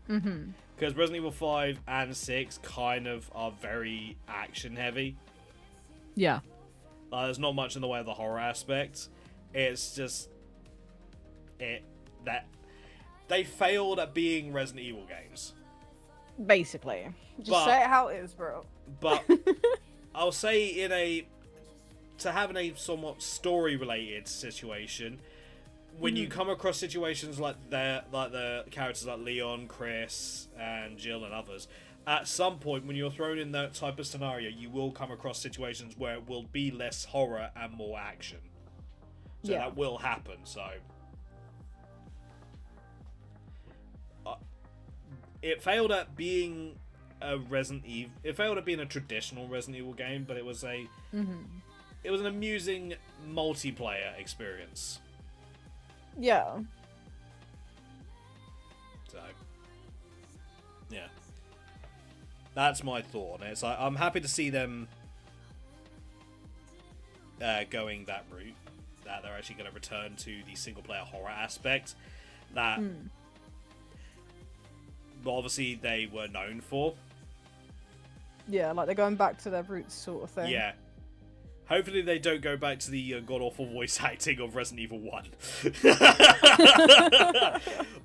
Mm-hmm. Because Resident Evil 5 and 6 kind of are very action heavy. Yeah. There's not much in the way of the horror aspect. It's just... that they failed at being Resident Evil games. Basically. Just say it how it is, bro. But I'll say to have in a somewhat story-related situation, when you come across situations like the characters like Leon, Chris, and Jill, and others, at some point when you're thrown in that type of scenario, you will come across situations where it will be less horror and more action. So that will happen. So it failed at being a Resident Evil. It failed at being a traditional Resident Evil game, but it was an amusing multiplayer experience. Yeah. So, yeah, that's my thought. And it's like I'm happy to see them going that route. That they're actually going to return to the single player horror aspect. That obviously they were known for. Yeah, like they're going back to their roots, sort of thing. Yeah. Hopefully they don't go back to the god-awful voice acting of Resident Evil 1.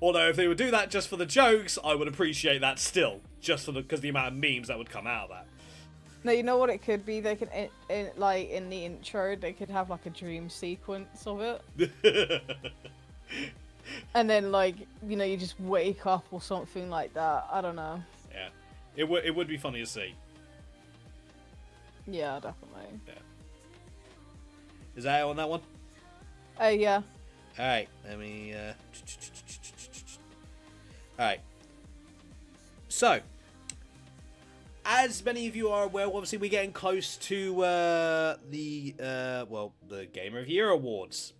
Although if they would do that just for the jokes, I would appreciate that still. Just for because the amount of memes that would come out of that. No, you know what it could be? They could, like, in the intro, they could have, like, a dream sequence of it. And then, like, you know, you just wake up or something like that. I don't know. Yeah. It would be funny to see. Yeah, definitely. Yeah. Is that it on that one? Yeah. Alright, let me... Alright. So, as many of you are aware, obviously we're getting close to the Game of the Year Awards.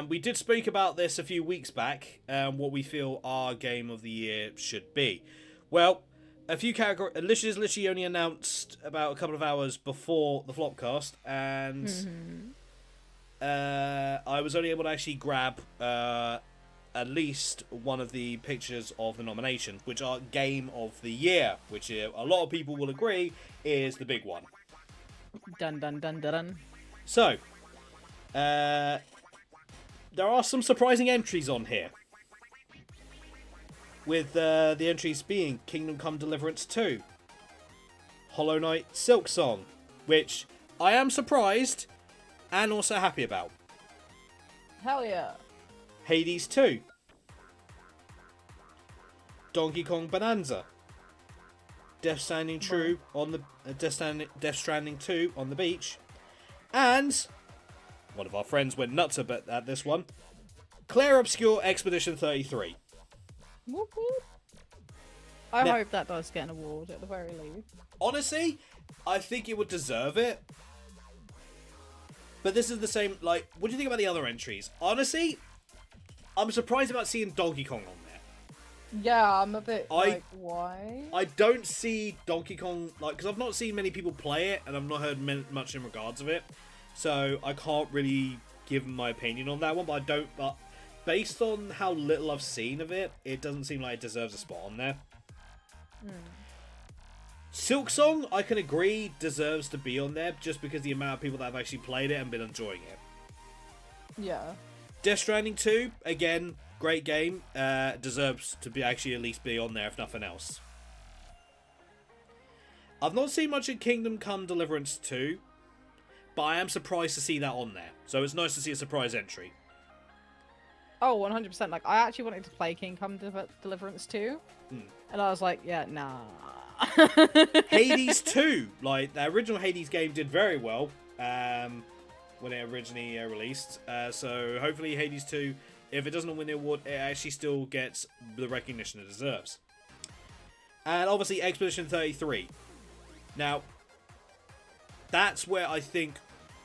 We did speak about this a few weeks back, what we feel our Game of the Year should be. Well, a few categories, literally only announced about a couple of hours before the Flopcast, and I was only able to actually grab at least one of the pictures of the nominations, which are Game of the Year, which a lot of people will agree is the big one. Dun dun dun dun dun. So, there are some surprising entries on here. With the entries being Kingdom Come Deliverance 2, Hollow Knight Silk Song, which I am surprised and also happy about. Hell yeah. Hades 2, Donkey Kong Bonanza, Death Stranding 2 on the Death Stranding 2 on the beach, and one of our friends went nuts at this one, Claire Obscure Expedition 33. Whoop, whoop. I hope that does get an award at the very least. Honestly, I think it would deserve it. But this is the same, like, what do you think about the other entries? Honestly, I'm surprised about seeing Donkey Kong on there. Yeah, I'm a bit like, why? I don't see Donkey Kong, like, because I've not seen many people play it, and I've not heard much in regards of it. So I can't really give my opinion on that one, but based on how little I've seen of it, it doesn't seem like it deserves a spot on there. Silk Song, I can agree, deserves to be on there just because the amount of people that have actually played it and been enjoying it. Yeah. Death Stranding 2, again, great game. Deserves to be actually at least be on there, if nothing else. I've not seen much of Kingdom Come Deliverance 2, but I am surprised to see that on there. So it's nice to see a surprise entry. Oh, 100%. Like, I actually wanted to play Kingdom Come Deliverance 2. And I was like, yeah, nah. Hades 2. Like, the original Hades game did very well when it originally released. So hopefully Hades 2, if it doesn't win the award, it actually still gets the recognition it deserves. And obviously Expedition 33. Now, that's where I think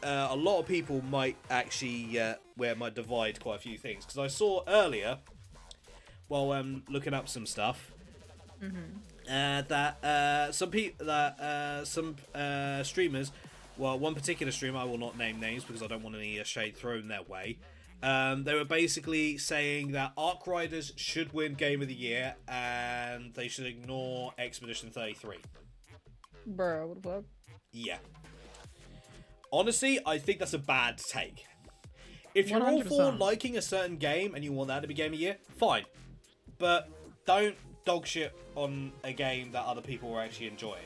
a lot of people might actually, where it might divide quite a few things. Because I saw earlier, while looking up some stuff, that some streamers, well, one particular streamer, I will not name names because I don't want any shade thrown their way. They were basically saying that Arc Riders should win Game of the Year and they should ignore Expedition 33. Bro, what the fuck? Yeah. Honestly, I think that's a bad take. If you're 100%. all for liking a certain game and you want that to be Game of the Year, fine. But don't dog shit on a game that other people are actually enjoying.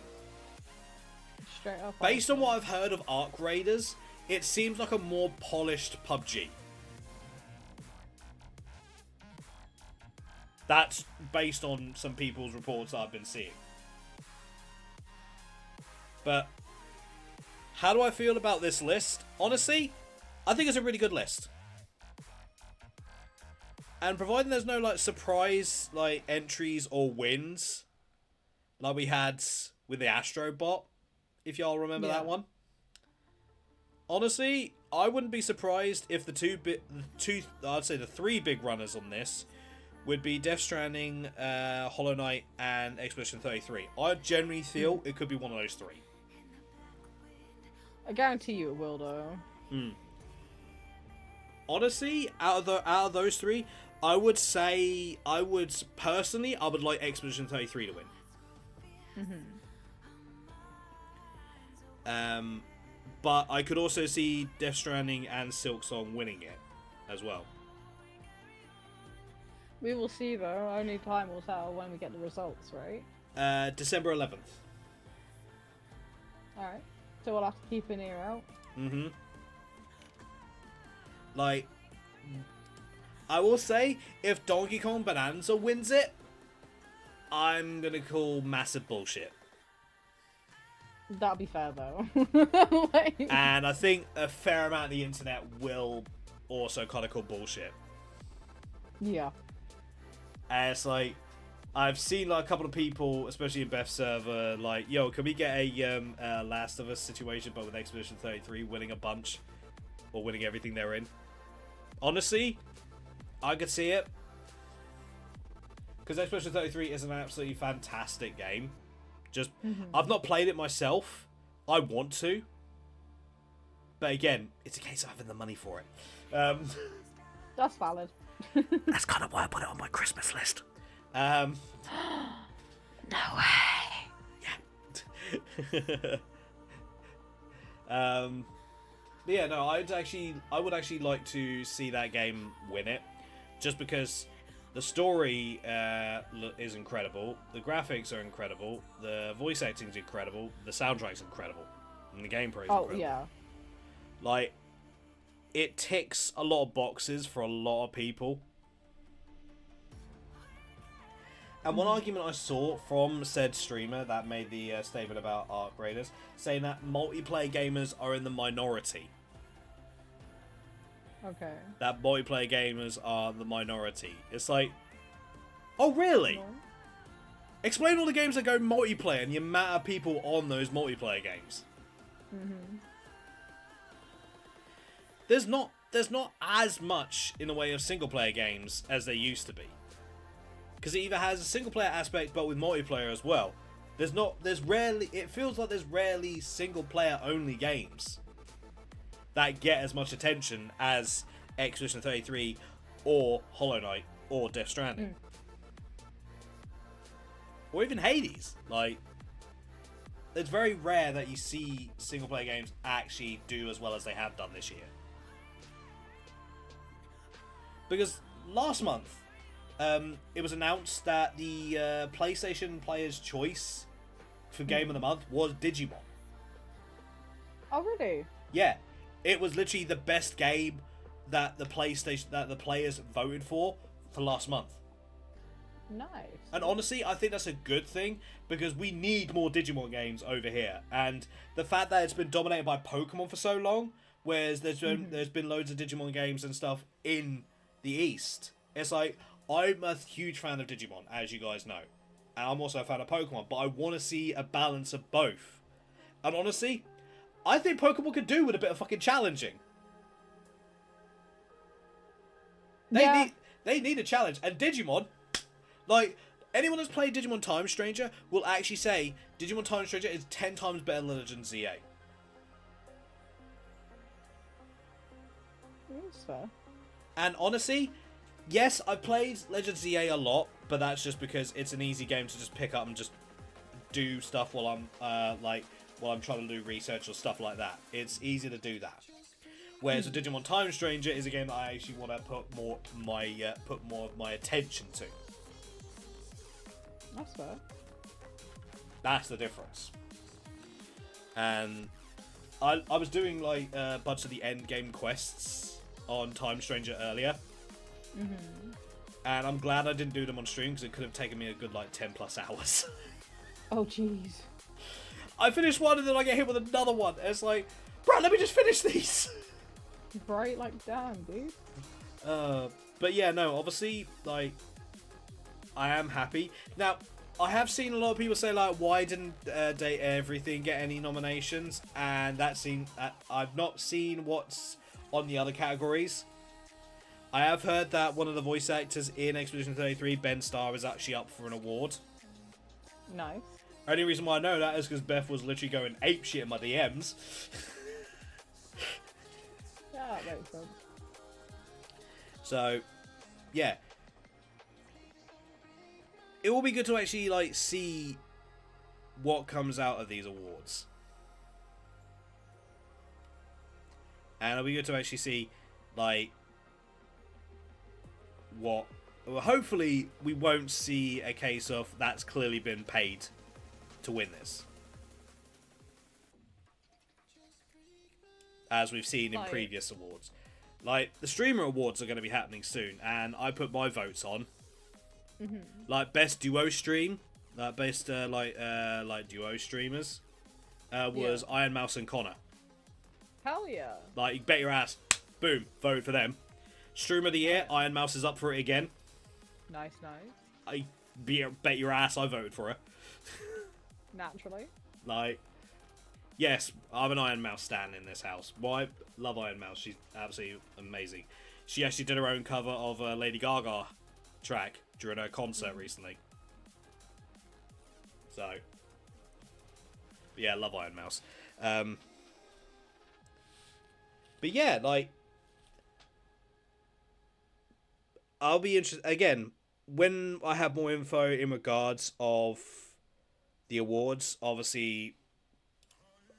Straight up. Based on what I've heard of Arc Raiders, it seems like a more polished PUBG. That's based on some people's reports I've been seeing. But how do I feel about this list? Honestly, I think it's a really good list. And providing there's no like surprise like entries or wins, like we had with the Astrobot, if y'all remember that one. Honestly, I wouldn't be surprised if I'd say the three big runners on this would be Death Stranding, Hollow Knight, and Expedition 33. I generally feel it could be one of those three. I guarantee you it will, though. Honestly, out of those three, I would say, I would like Expedition 33 to win. But I could also see Death Stranding and Silksong winning it as well. We will see though. Only time will tell when we get the results, right? December 11th. Alright. So we'll have to keep an ear out. Like, I will say, if Donkey Kong Bonanza wins it, I'm gonna call massive bullshit. That'll be fair though. And I think a fair amount of the internet will also kind of call bullshit. Yeah. And it's like, I've seen like a couple of people, especially in Beth's server, like, yo, can we get a Last of Us situation, but with Expedition 33 winning a bunch, or winning everything they're in? Honestly, I could see it. Because Expedition 33 is an absolutely fantastic game. Just, I've not played it myself. I want to. But again, it's a case of having the money for it. That's valid. That's kind of why I put it on my Christmas list. No way. Yeah. But yeah, no, I would actually like to see that game win it, just because the story is incredible, the graphics are incredible, the voice acting is incredible, the soundtrack's incredible, and the gameplay is incredible. Oh yeah. Like, it ticks a lot of boxes for a lot of people. And one argument I saw from said streamer that made the statement about Arc Raiders, saying that multiplayer gamers are in the minority. Okay. That multiplayer gamers are the minority. It's like, oh really? No. Explain all the games that go multiplayer and the amount of people on those multiplayer games. There's not as much in the way of single player games as there used to be. Because it either has a single player aspect but with multiplayer as well. It feels like there's rarely single player only games that get as much attention as Expedition 33 or Hollow Knight or Death Stranding. Or even Hades. Like, it's very rare that you see single player games actually do as well as they have done this year. Because last month, it was announced that the PlayStation Player's Choice for Game of the Month was Digimon. Oh, really? Yeah. It was literally the best game that the players voted for last month. Nice. And honestly, I think that's a good thing, because we need more Digimon games over here. And the fact that it's been dominated by Pokemon for so long, whereas there's been loads of Digimon games and stuff in the East, it's like, I'm a huge fan of Digimon, as you guys know. And I'm also a fan of Pokemon, but I want to see a balance of both. And honestly, I think Pokemon could do with a bit of fucking challenging. They need a challenge. And Digimon, like, anyone who's played Digimon Time Stranger will actually say Digimon Time Stranger is 10 times better than Legend ZA. That's fair. And honestly, yes, I've played Legend ZA a lot, but that's just because it's an easy game to just pick up and just do stuff while I'm trying to do research or stuff like that. It's easy to do that. Whereas a Digimon Time Stranger is a game that I actually want to put more of my attention to. That's fair. That's the difference. And I was doing like a bunch of the end game quests on Time Stranger earlier. And I'm glad I didn't do them on stream, because it could have taken me a good like 10 plus hours. Oh jeez. I finished one and then I get hit with another one. And it's like, bro, let me just finish these. Right, like, damn, dude. But yeah, no, obviously, like, I am happy. Now, I have seen a lot of people say, like, why didn't Date Everything get any nominations? And I've not seen what's on the other categories. I have heard that one of the voice actors in Expedition 33, Ben Starr, is actually up for an award. Nice. Only reason why I know that is because Beth was literally going apeshit in my DMs. Yeah, that makes sense. So, yeah. it will be good to actually like see what comes out of these awards, and it'll be good to actually see like what. Well, hopefully, we won't see a case of that's clearly been paid to win this, as we've seen in previous awards. Like, the streamer awards are going to be happening soon, and I put my votes on. Like, best duo stream, best like duo streamers, was Iron Mouse and Connor. Hell yeah! Like, you bet your ass, boom, voted for them. Streamer of the year, Iron Mouse is up for it again. Nice. I bet your ass I voted for her. Naturally. Like, yes, I'm an Iron Mouse stan in this house. Why? Love Iron Mouse. She's absolutely amazing. She actually did her own cover of a Lady Gaga track during her concert recently. So, yeah, love Iron Mouse. But yeah, like, I'll be interested again when I have more info in regards of the awards. Obviously,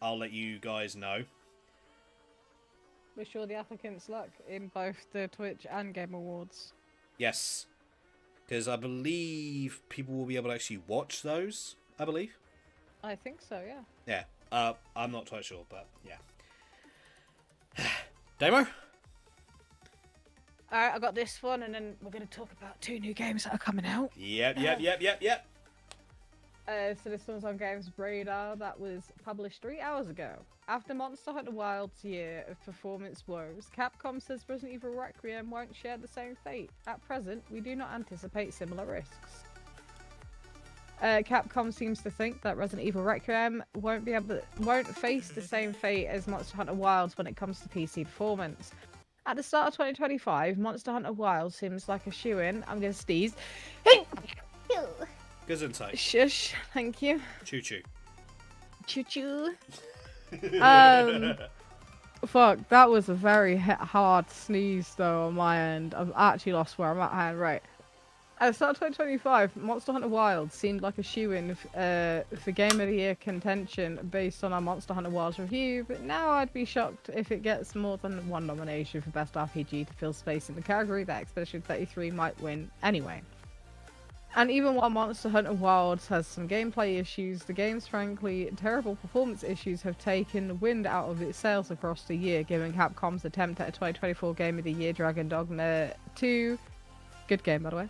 I'll let you guys know. Wish all the applicants luck in both the Twitch and Game Awards. Yes, because I believe people will be able to actually watch those. I believe. I think so. Yeah. Yeah. I'm not quite sure, but yeah. Demo. Alright, I got this one, and then we're going to talk about 2 new games that are coming out. Yep. So this one's on Games Radar that was published 3 hours ago. After Monster Hunter Wilds' year of performance woes, Capcom says Resident Evil Requiem won't share the same fate. At present, we do not anticipate similar risks. Capcom seems to think that Resident Evil Requiem won't face the same fate as Monster Hunter Wilds when it comes to PC performance. At the start of 2025, Monster Hunter Wilds seems like a shoo-in. I'm gonna sneeze. Gesundheit. Shush, thank you. Choo-choo. Choo-choo. Fuck, that was a very hard sneeze though on my end. I've actually lost where I'm at hand. Right. At the start of 2025, Monster Hunter Wilds seemed like a shoo-in for Game of the Year contention based on our Monster Hunter Wilds review, but now I'd be shocked if it gets more than 1 nomination for Best RPG to fill space in the category that Expedition 33 might win anyway. And even while Monster Hunter Wilds has some gameplay issues, the game's frankly terrible performance issues have taken the wind out of its sails across the year, giving Capcom's attempt at a 2024 Game of the Year Dragon Dogma 2, good game by the way,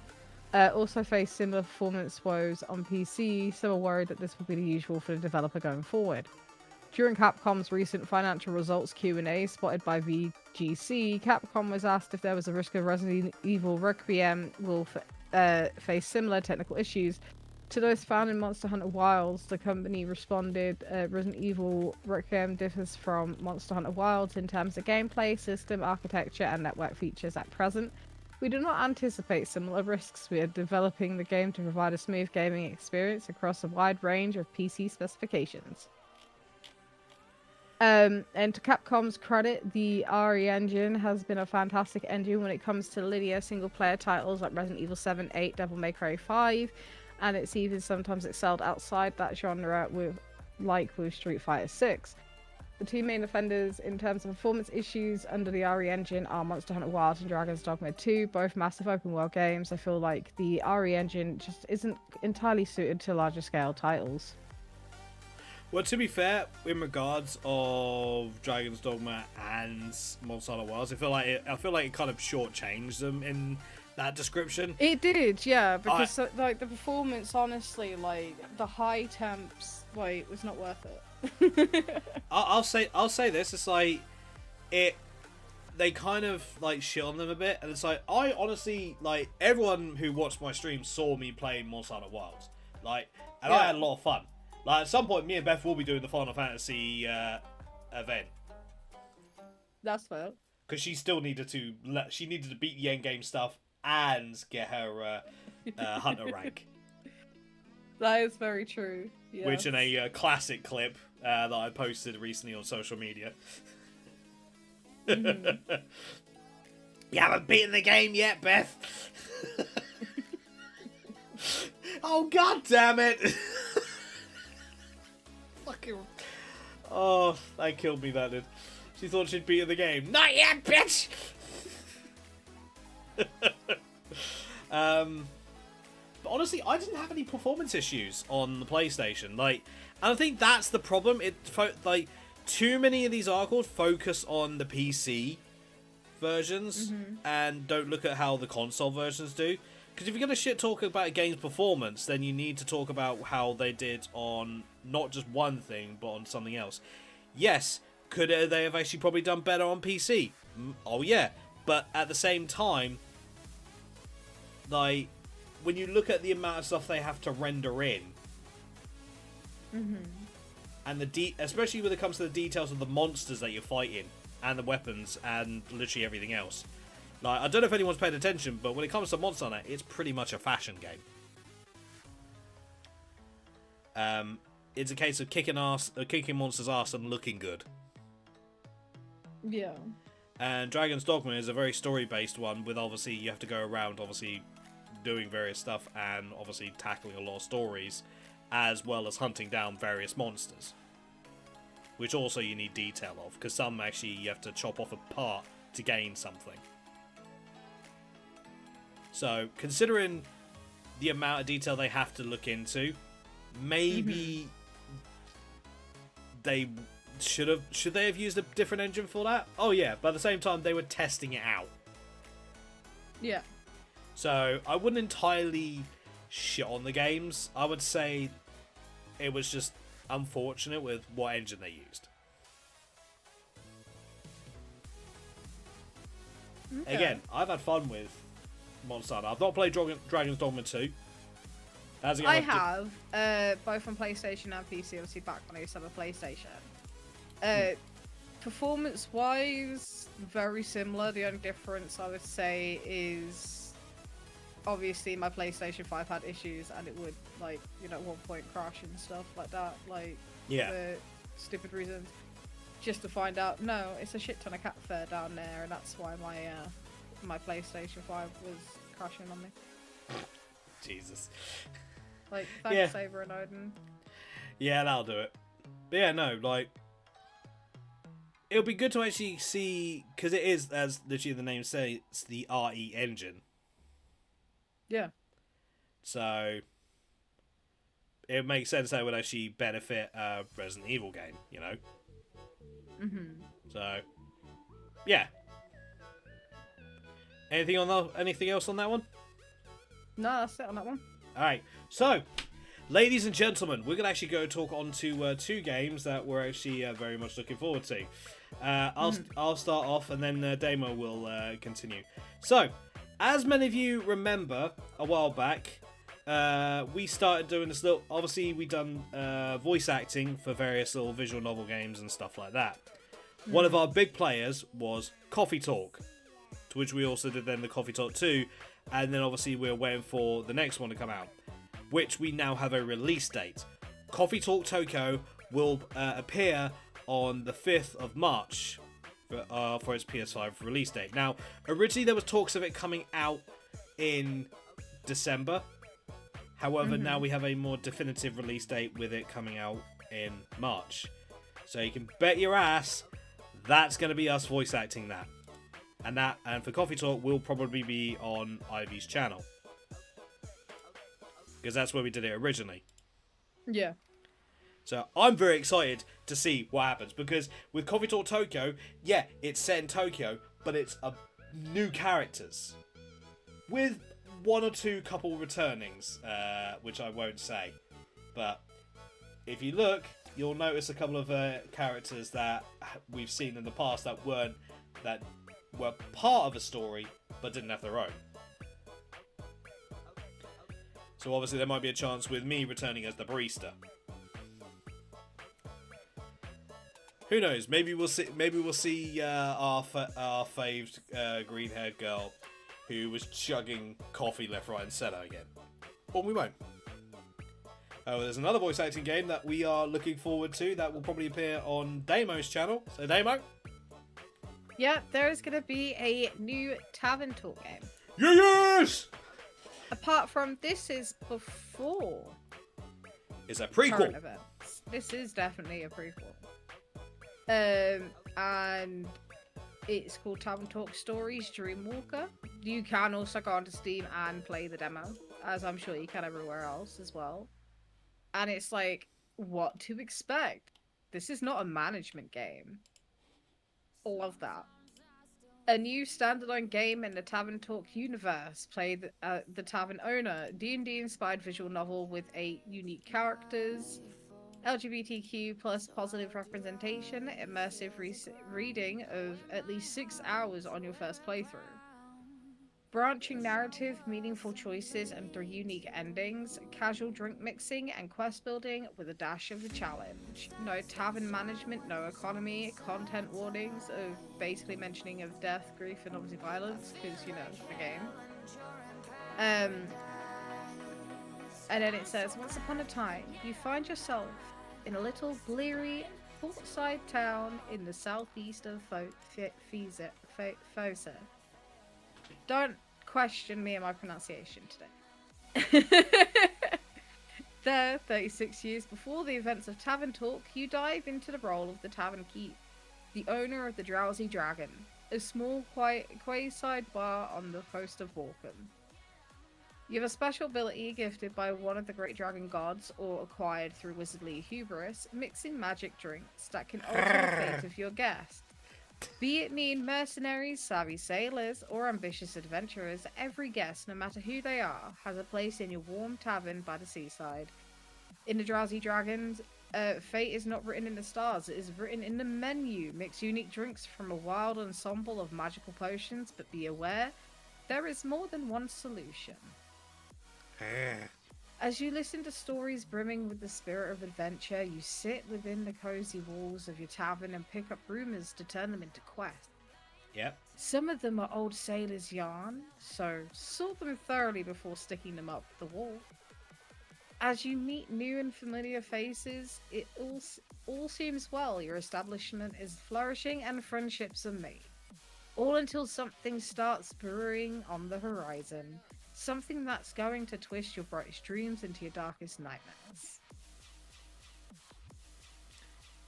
also faced similar performance woes on PC, so are worried that this will be the usual for the developer going forward. During Capcom's recent financial results Q&A spotted by VGC, Capcom was asked if there was a risk of Resident Evil Requiem will face similar technical issues. To those found in Monster Hunter Wilds, the company responded, Resident Evil Requiem differs from Monster Hunter Wilds in terms of gameplay, system, architecture, and network features at present. We do not anticipate similar risks. We are developing the game to provide a smooth gaming experience across a wide range of PC specifications. And to Capcom's credit, the RE engine has been a fantastic engine when it comes to linear single-player titles like Resident Evil 7, 8, Devil May Cry 5, and it's even sometimes excelled outside that genre with Street Fighter 6. The 2 main offenders in terms of performance issues under the RE engine are Monster Hunter Wilds and Dragon's Dogma 2, both massive open world games. I feel like the RE engine just isn't entirely suited to larger scale titles. Well, to be fair, in regards of Dragon's Dogma and Monster Hunter Wilds, I feel like it kind of shortchanged them in that description. It did, yeah, because like the performance, honestly, like the high temps, like was not worth it. I'll say this. It's like they kind of like shit on them a bit, and it's like I honestly like everyone who watched my stream saw me playing Monster Hunter Wilds, like, and I had a lot of fun. Like at some point, me and Beth will be doing the Final Fantasy event. That's fair. Because she still needed to beat the end game stuff and get her hunter rank. That is very true. Yes. Which in a classic clip that I posted recently on social media. Mm-hmm. You haven't beaten the game yet, Beth. Oh, god damn it! Fucking... Oh, that killed me, that did. She thought she'd beat the game. Not yet, bitch! But honestly, I didn't have any performance issues on the PlayStation. Like, and I think that's the problem. Like, too many of these articles focus on the PC versions and don't look at how the console versions do. Because if you're going to talk about a game's performance, then you need to talk about how they did on not just one thing, but on something else. Yes, could they have actually probably done better on PC? Oh yeah, but at the same time, like, when you look at the amount of stuff they have to render in, and especially when it comes to the details of the monsters that you're fighting, and the weapons, and literally everything else. Like, I don't know if anyone's paid attention, but when it comes to Monster Hunter, it's pretty much a fashion game. It's a case of kicking monsters' ass and looking good. Yeah. And Dragon's Dogma is a very story-based one, with obviously you have to go around, obviously doing various stuff and obviously tackling a lot of stories, as well as hunting down various monsters, which also you need detail of, because some actually you have to chop off a part to gain something. So considering the amount of detail they have to look into, maybe they should they have used a different engine for that? Oh yeah, but at the same time they were testing it out. Yeah. So I wouldn't entirely shit on the games. I would say it was just unfortunate with what engine they used. Okay. Again, I've had fun with Monster Hunter. I've not played Dragon's Dogma 2. I have, both on PlayStation and PC, obviously back when I used to have a PlayStation. Performance-wise, very similar. The only difference I would say is, obviously my PlayStation 5 had issues and it would, like, you know, at one point crash and stuff like that, like, for stupid reasons. Just to find out, no, it's a shit ton of cat fur down there, and that's why my PlayStation 5 was crashing on me. Jesus. Like, thanks, Saber and Odin. Yeah, that'll do it. But yeah, no, like, it'll be good to actually see, because it is, as literally the name says, it's the RE engine. Yeah. So it makes sense that it would actually benefit a Resident Evil game, you know? So, yeah. Anything else on that one? No, that's it on that one. Alright, so, ladies and gentlemen, we're going to actually go talk on to two games that we're actually very much looking forward to. I'll start off, and then Damo will continue. So, as many of you remember, a while back, we started doing this little... Obviously, we done voice acting for various little visual novel games and stuff like that. One of our big players was Coffee Talk, to which we also did then the Coffee Talk 2, and then obviously we're waiting for the next one to come out, which we now have a release date. Coffee Talk Tokyo will appear on the 5th of March for its PS5 release date. Now, originally there was talks of it coming out in December. However, now we have a more definitive release date with it coming out in March. So you can bet your ass that's going to be us voice acting that. And for Coffee Talk, we'll probably be on Ivy's channel, because that's where we did it originally. Yeah. So I'm very excited to see what happens, because with Coffee Talk Tokyo, yeah, it's set in Tokyo, but it's new characters with one or two couple returnings, which I won't say. But if you look, you'll notice a couple of characters that we've seen in the past that were part of a story but didn't have their own. So obviously there might be a chance with me returning as the barista. Who knows? Maybe we'll see. Maybe we'll see our faved green-haired girl who was chugging coffee left, right, and centre again. Or we won't. Oh, there's another voice acting game that we are looking forward to that will probably appear on Damo's channel. So Damo. Yeah, there is going to be a new Tavern Talk game. Yes! Apart from this is before It's a prequel. current events. This is definitely a prequel. And it's called Tavern Talk Stories Dreamwalker. You can also go onto Steam and play the demo, as I'm sure you can everywhere else as well. And it's like, what to expect? This is not a management game. Love that. A new standalone game in the Tavern Talk universe. Play the Tavern Owner, D&D inspired visual novel with 8 unique characters, LGBTQ plus positive representation, immersive reading of at least 6 hours on your first playthrough. Branching narrative, meaningful choices, and 3 unique endings, casual drink mixing, and quest building with a dash of a challenge. No tavern management, no economy, content warnings of basically mentioning of death, grief, and obviously violence, because, you know, the game. And then it says, once upon a time, you find yourself in a little bleary portside town in the southeast of Fosa. Don't question me and my pronunciation today. There, 36 years before the events of Tavern Talk, you dive into the role of the Tavern Keep, the owner of the Drowsy Dragon, a small, quayside bar on the coast of Borkum. You have a special ability gifted by one of the great dragon gods, or acquired through wizardly hubris, mixing magic drinks that can alter the fate of your guest. Be it mean mercenaries, savvy sailors, or ambitious adventurers, every guest, no matter who they are, has a place in your warm tavern by the seaside. In the Drowsy Dragons, fate is not written in the stars, it is written in the menu. Mix unique drinks from a wild ensemble of magical potions, but be aware, there is more than one solution. As you listen to stories brimming with the spirit of adventure, you sit within the cozy walls of your tavern and pick up rumors to turn them into quests. Yep. Some of them are old sailors' yarn, so sort them thoroughly before sticking them up the wall. As you meet new and familiar faces, it all seems well. Your establishment is flourishing and friendships are made. All until something starts brewing on the horizon. Something that's going to twist your brightest dreams into your darkest nightmares.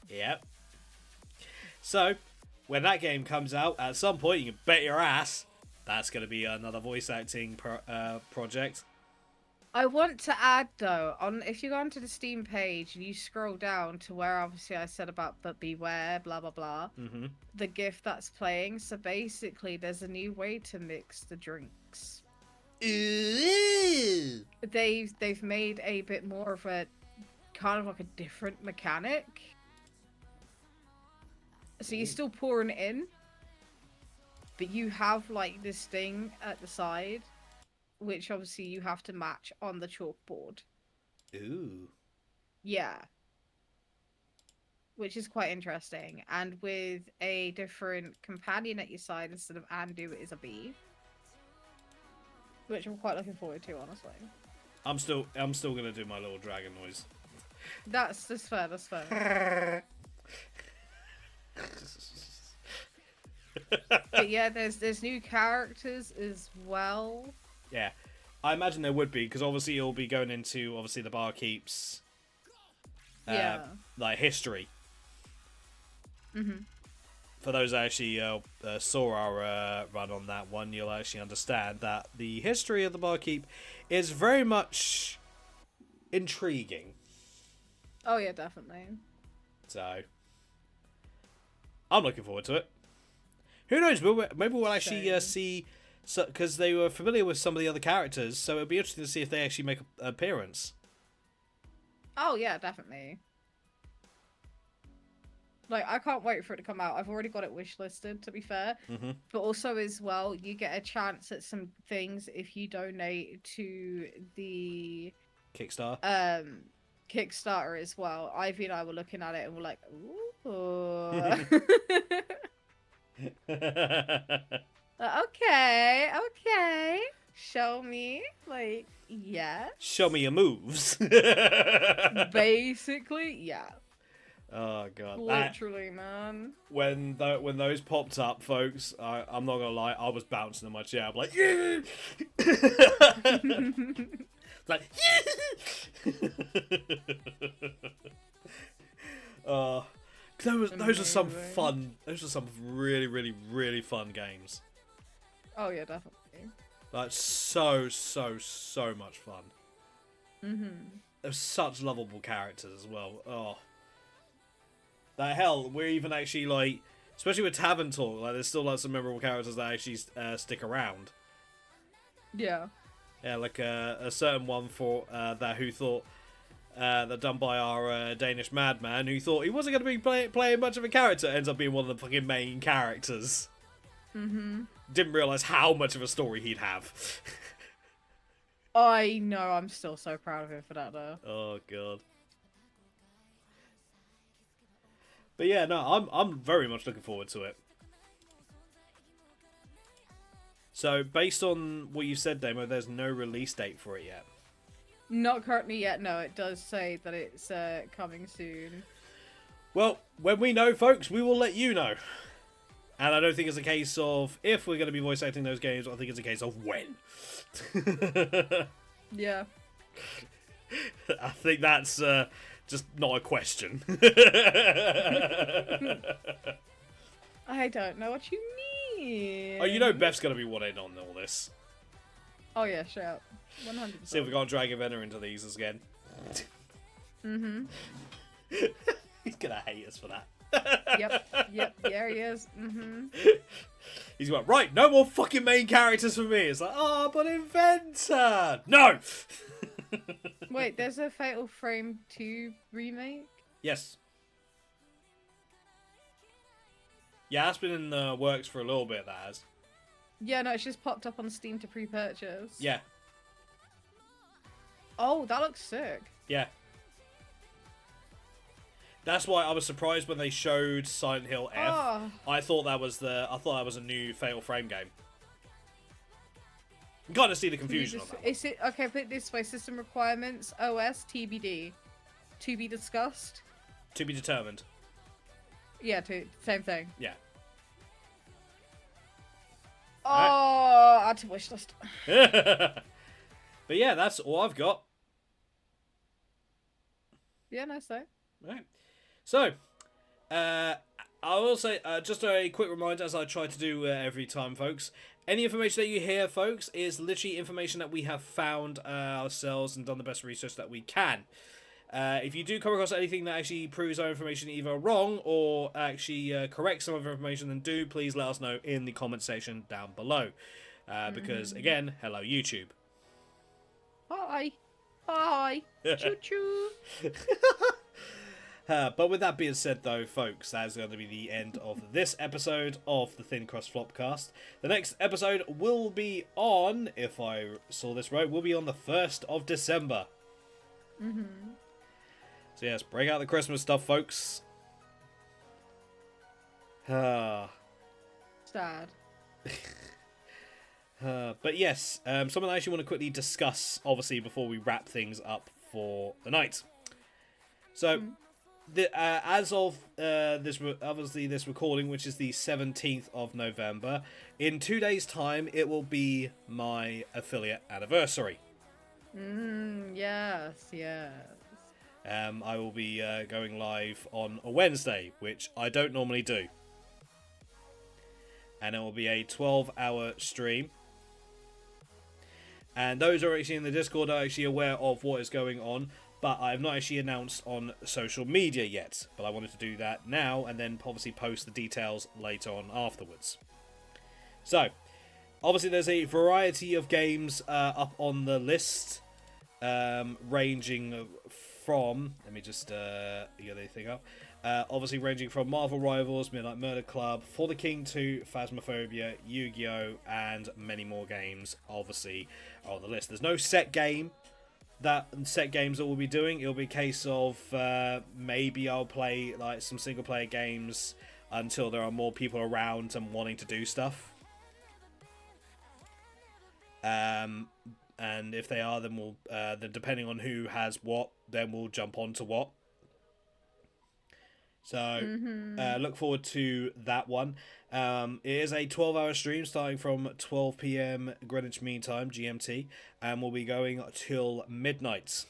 Yep. So, when that game comes out, at some point, you can bet your ass that's going to be another voice acting project. I want to add, though, if you go onto the Steam page and you scroll down to where obviously I said about but beware, blah, blah, blah, the GIF that's playing, so basically there's a new way to mix the drinks. Ooh. They've made a bit more of a kind of like a different mechanic. So you're still pouring it in, but you have like this thing at the side, which obviously you have to match on the chalkboard. Ooh. Yeah. Which is quite interesting. And with a different companion at your side, instead of Andu, it is a bee. Which I'm quite looking forward to, honestly. I'm still gonna do my little dragon noise. That's fair, that's fair. But yeah, there's new characters as well. Yeah. I imagine there would be, because obviously you'll be going into the barkeep's like history. For those that actually saw our run on that one, you'll actually understand that the history of the barkeep is very much intriguing. Oh yeah, definitely. So, I'm looking forward to it. Who knows? Maybe we'll actually see, because they were familiar with some of the other characters, so it'll be interesting to see if they actually make an appearance. Oh yeah, definitely. Like, I can't wait for it to come out. I've already got it wishlisted, to be fair. But also, as well, you get a chance at some things if you donate to the Kickstarter as well. Ivy and I were looking at it and we're like, ooh. Okay. Show me. Like, yeah. Show me your moves. Basically, yeah. Oh god, Literally, man. When those popped up, folks, I'm not gonna lie, I was bouncing in my chair. I'm like, yeah, like, yeah. Those are some fun. Those are some really, really, really fun games. Oh yeah, definitely. Like so much fun. There's such lovable characters as well. Oh, that hell, we're even actually like, especially with Tavern Talk, like there's still like some memorable characters that actually stick around. Yeah. Yeah, like a certain one for that who thought that done by our Danish madman who thought he wasn't going to be playing much of a character, ends up being one of the fucking main characters. Didn't realise how much of a story he'd have. I know, I'm still so proud of him for that though. Oh god. But yeah, no, I'm very much looking forward to it. So, based on what you said, Damo, there's no release date for it yet. Not currently yet, no. It does say that it's coming soon. Well, when we know, folks, we will let you know. And I don't think it's a case of if we're going to be voice acting those games, I think it's a case of when. Yeah. I think that's just not a question. I don't know what you mean. Oh, you know Beth's going to be wanting on all this. Oh yeah, shut up. 100%. See if we can't drag Evander into these again. He's going to hate us for that. Yep, there he is. He's like, right, no more fucking main characters for me. It's like, oh, but Inventor! No! Wait, there's a Fatal Frame 2 remake? Yes. Yeah, that's been in the works for a little bit, that has. Yeah, no, it's just popped up on Steam to pre-purchase. Yeah. Oh, that looks sick. Yeah. That's why I was surprised when they showed Silent Hill F. Oh. I thought that was a new Fatal Frame game. You kind of see the confusion on that. Is it okay? Put it this way: system requirements, OS, TBD, to be discussed. To be determined. Yeah, same thing. Yeah. Oh, add to wish list. But yeah, that's all I've got. Yeah, no, so. Right. So, I will say, just a quick reminder, as I try to do every time, folks. Any information that you hear, folks, is literally information that we have found ourselves and done the best research that we can. If you do come across anything that actually proves our information either wrong or actually corrects some of our information, then do please let us know in the comment section down below. Because, again, hello, YouTube. Hi. Hi. Choo-choo. But with that being said, though, folks, that is going to be the end of this episode of the Thin Crust Flopcast. The next episode will be on, if I saw this right, will be on the 1st of December. So yes, break out the Christmas stuff, folks. Sad. But yes, something I actually want to quickly discuss, obviously, before we wrap things up for the night. So, as of this recording, which is the 17th of November, in 2 days' time, it will be my affiliate anniversary. Yes. I will be going live on a Wednesday, which I don't normally do. And it will be a 12-hour stream. And those who are actually in the Discord are actually aware of what is going on, but I have not actually announced on social media yet. But I wanted to do that now, and then obviously post the details later on afterwards. So, obviously there's a variety of games up on the list, ranging from... Let me just get the thing up. Obviously ranging from Marvel Rivals, Midnight Murder Club, For the King 2, Phasmophobia, Yu-Gi-Oh! And many more games, obviously, are on the list. There's no set games that we'll be doing. It'll be a case of maybe I'll play like some single-player games until there are more people around and wanting to do stuff. And if they are, then we'll then depending on who has what, then we'll jump on to what. So look forward to that one. It is a 12-hour stream starting from 12 p.m. Greenwich Mean Time, GMT, and we'll be going till midnight.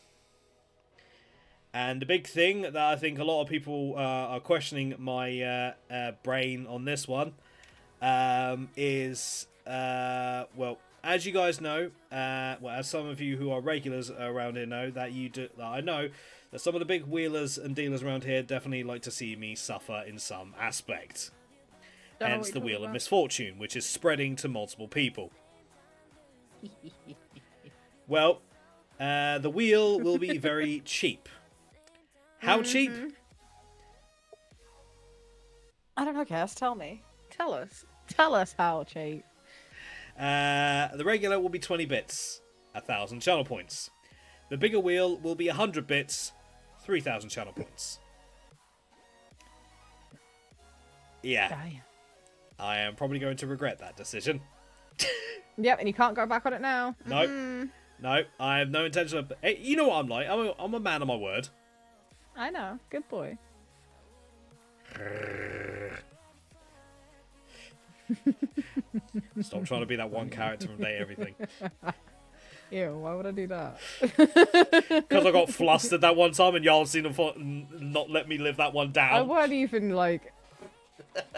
And the big thing that I think a lot of people are questioning my brain on this one is, well, as you guys know, as some of you who are regulars around here know, that I know that some of the big wheelers and dealers around here definitely like to see me suffer in some aspect. Hence the wheel of misfortune, which is spreading to multiple people. Well, the wheel will be very cheap. How cheap? I don't know, Cass. Tell me. Tell us. Tell us how cheap. The regular will be 20 bits, 1,000 channel points. The bigger wheel will be 100 bits, 3,000 channel points. Yeah. Damn. I am probably going to regret that decision. Yep, and you can't go back on it now. No. No, I have no intention of... Hey, you know what I'm like. I'm a man of my word. I know. Good boy. Stop trying to be that one character from Day Everything. Ew, why would I do that? Because I got flustered that one time and y'all seen them not let me live that one down. I wasn't even, like,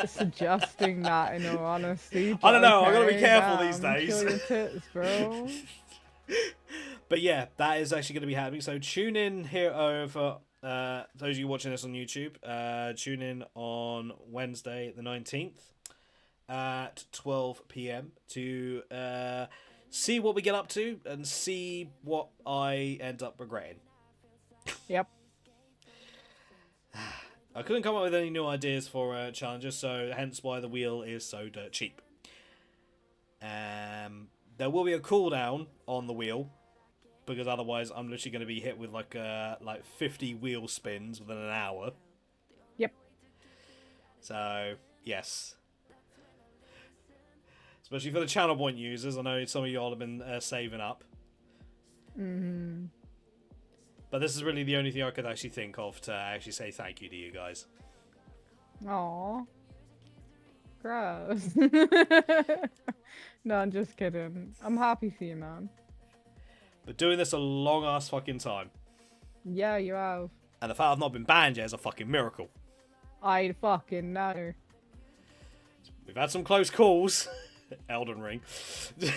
suggesting that, in all honesty. I don't know, okay, I've got to be careful these days. Kill your tits, bro. But yeah, that is actually going to be happening. So tune in here over... those of you watching this on YouTube, tune in on Wednesday the 19th at 12 p.m. to see what we get up to and see what I end up regretting. Yep. I couldn't come up with any new ideas for challenges, so hence why the wheel is so dirt cheap. There will be a cooldown on the wheel, because otherwise I'm literally going to be hit with like 50 wheel spins within an hour. Yep. So, yes. Especially for the channel point users. I know some of y'all have been saving up. Mm-hmm. But this is really the only thing I could actually think of to actually say thank you to you guys. Aww. Gross. No, I'm just kidding. I'm happy for you, man. But doing this a long-ass fucking time. Yeah, you have. And the fact I've not been banned yet is a fucking miracle. I fucking know. We've had some close calls. Elden Ring.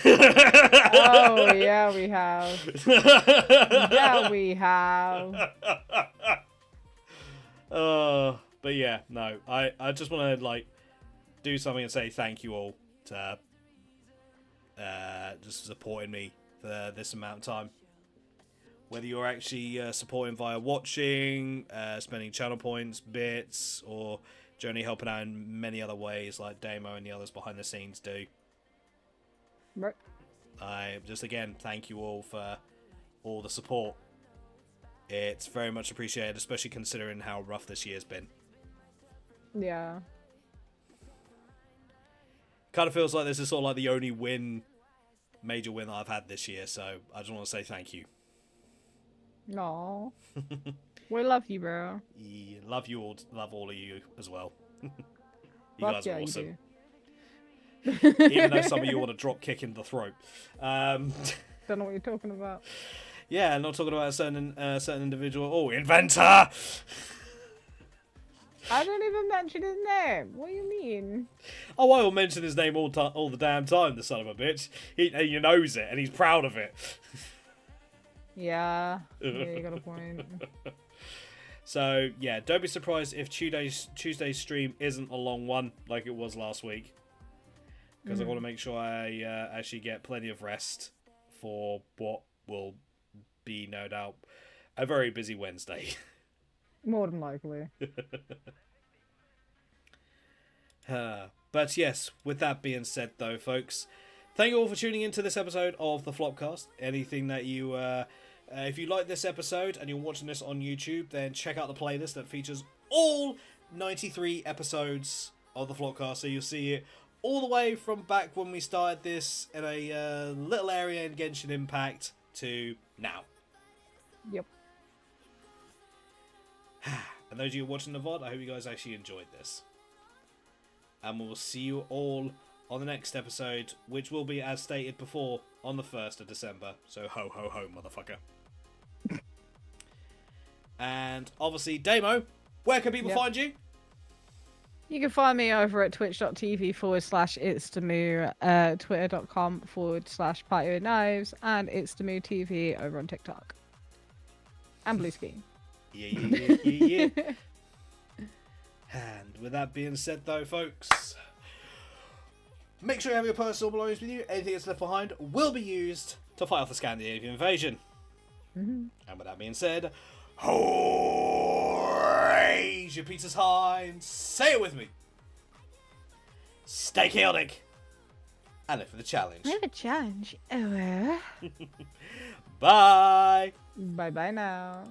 Oh, yeah, we have. Yeah, we have. But yeah, no. I just want to, like, do something and say thank you all to just supporting me for this amount of time. Whether you're actually supporting via watching, spending channel points, bits, or generally helping out in many other ways like Damo and the others behind the scenes do. Right. I just, again, thank you all for all the support. It's very much appreciated, especially considering how rough this year's been. Yeah. Kind of feels like this is sort of like the only major win that I've had this year, so I just want to say thank you. Aw. We love you, bro. Yeah, love you all. Love all of you as well. You Fuck guys yeah, are awesome. You do. Even though some of you want to drop kick in the throat. Don't know what you're talking about. Yeah, not talking about a certain individual. Oh, inventor! I didn't even mention his name. What do you mean? Oh, I will mention his name all the damn time, the son of a bitch. He knows it, and he's proud of it. Yeah, you got a point. So, yeah, don't be surprised if Tuesday's stream isn't a long one like it was last week. Because I want to make sure I actually get plenty of rest for what will be, no doubt, a very busy Wednesday. More than likely. But yes, with that being said, though, folks, thank you all for tuning into this episode of the Flopcast. Anything that you, if you like this episode and you're watching this on YouTube, then check out the playlist that features all 93 episodes of the Flopcast. So you'll see it all the way from back when we started this in a little area in Genshin Impact to now. Yep. And those of you watching the VOD, I hope you guys actually enjoyed this. And we'll see you all on the next episode, which will be, as stated before, on the 1st of December. So ho ho ho, motherfucker. And obviously, Damo, where can people find you? You can find me over at twitch.tv/itsdamoo, twitter.com/partywithknives, and itsdamoo TV over on TikTok. And Bluesky. Yeah. And with that being said, though, folks, make sure you have your personal belongings with you. Anything that's left behind will be used to fight off the Scandinavian invasion. And with that being said, raise your pizzas high and say it with me. Stay chaotic and live for the challenge. I have a challenge. Oh. Bye. Bye now.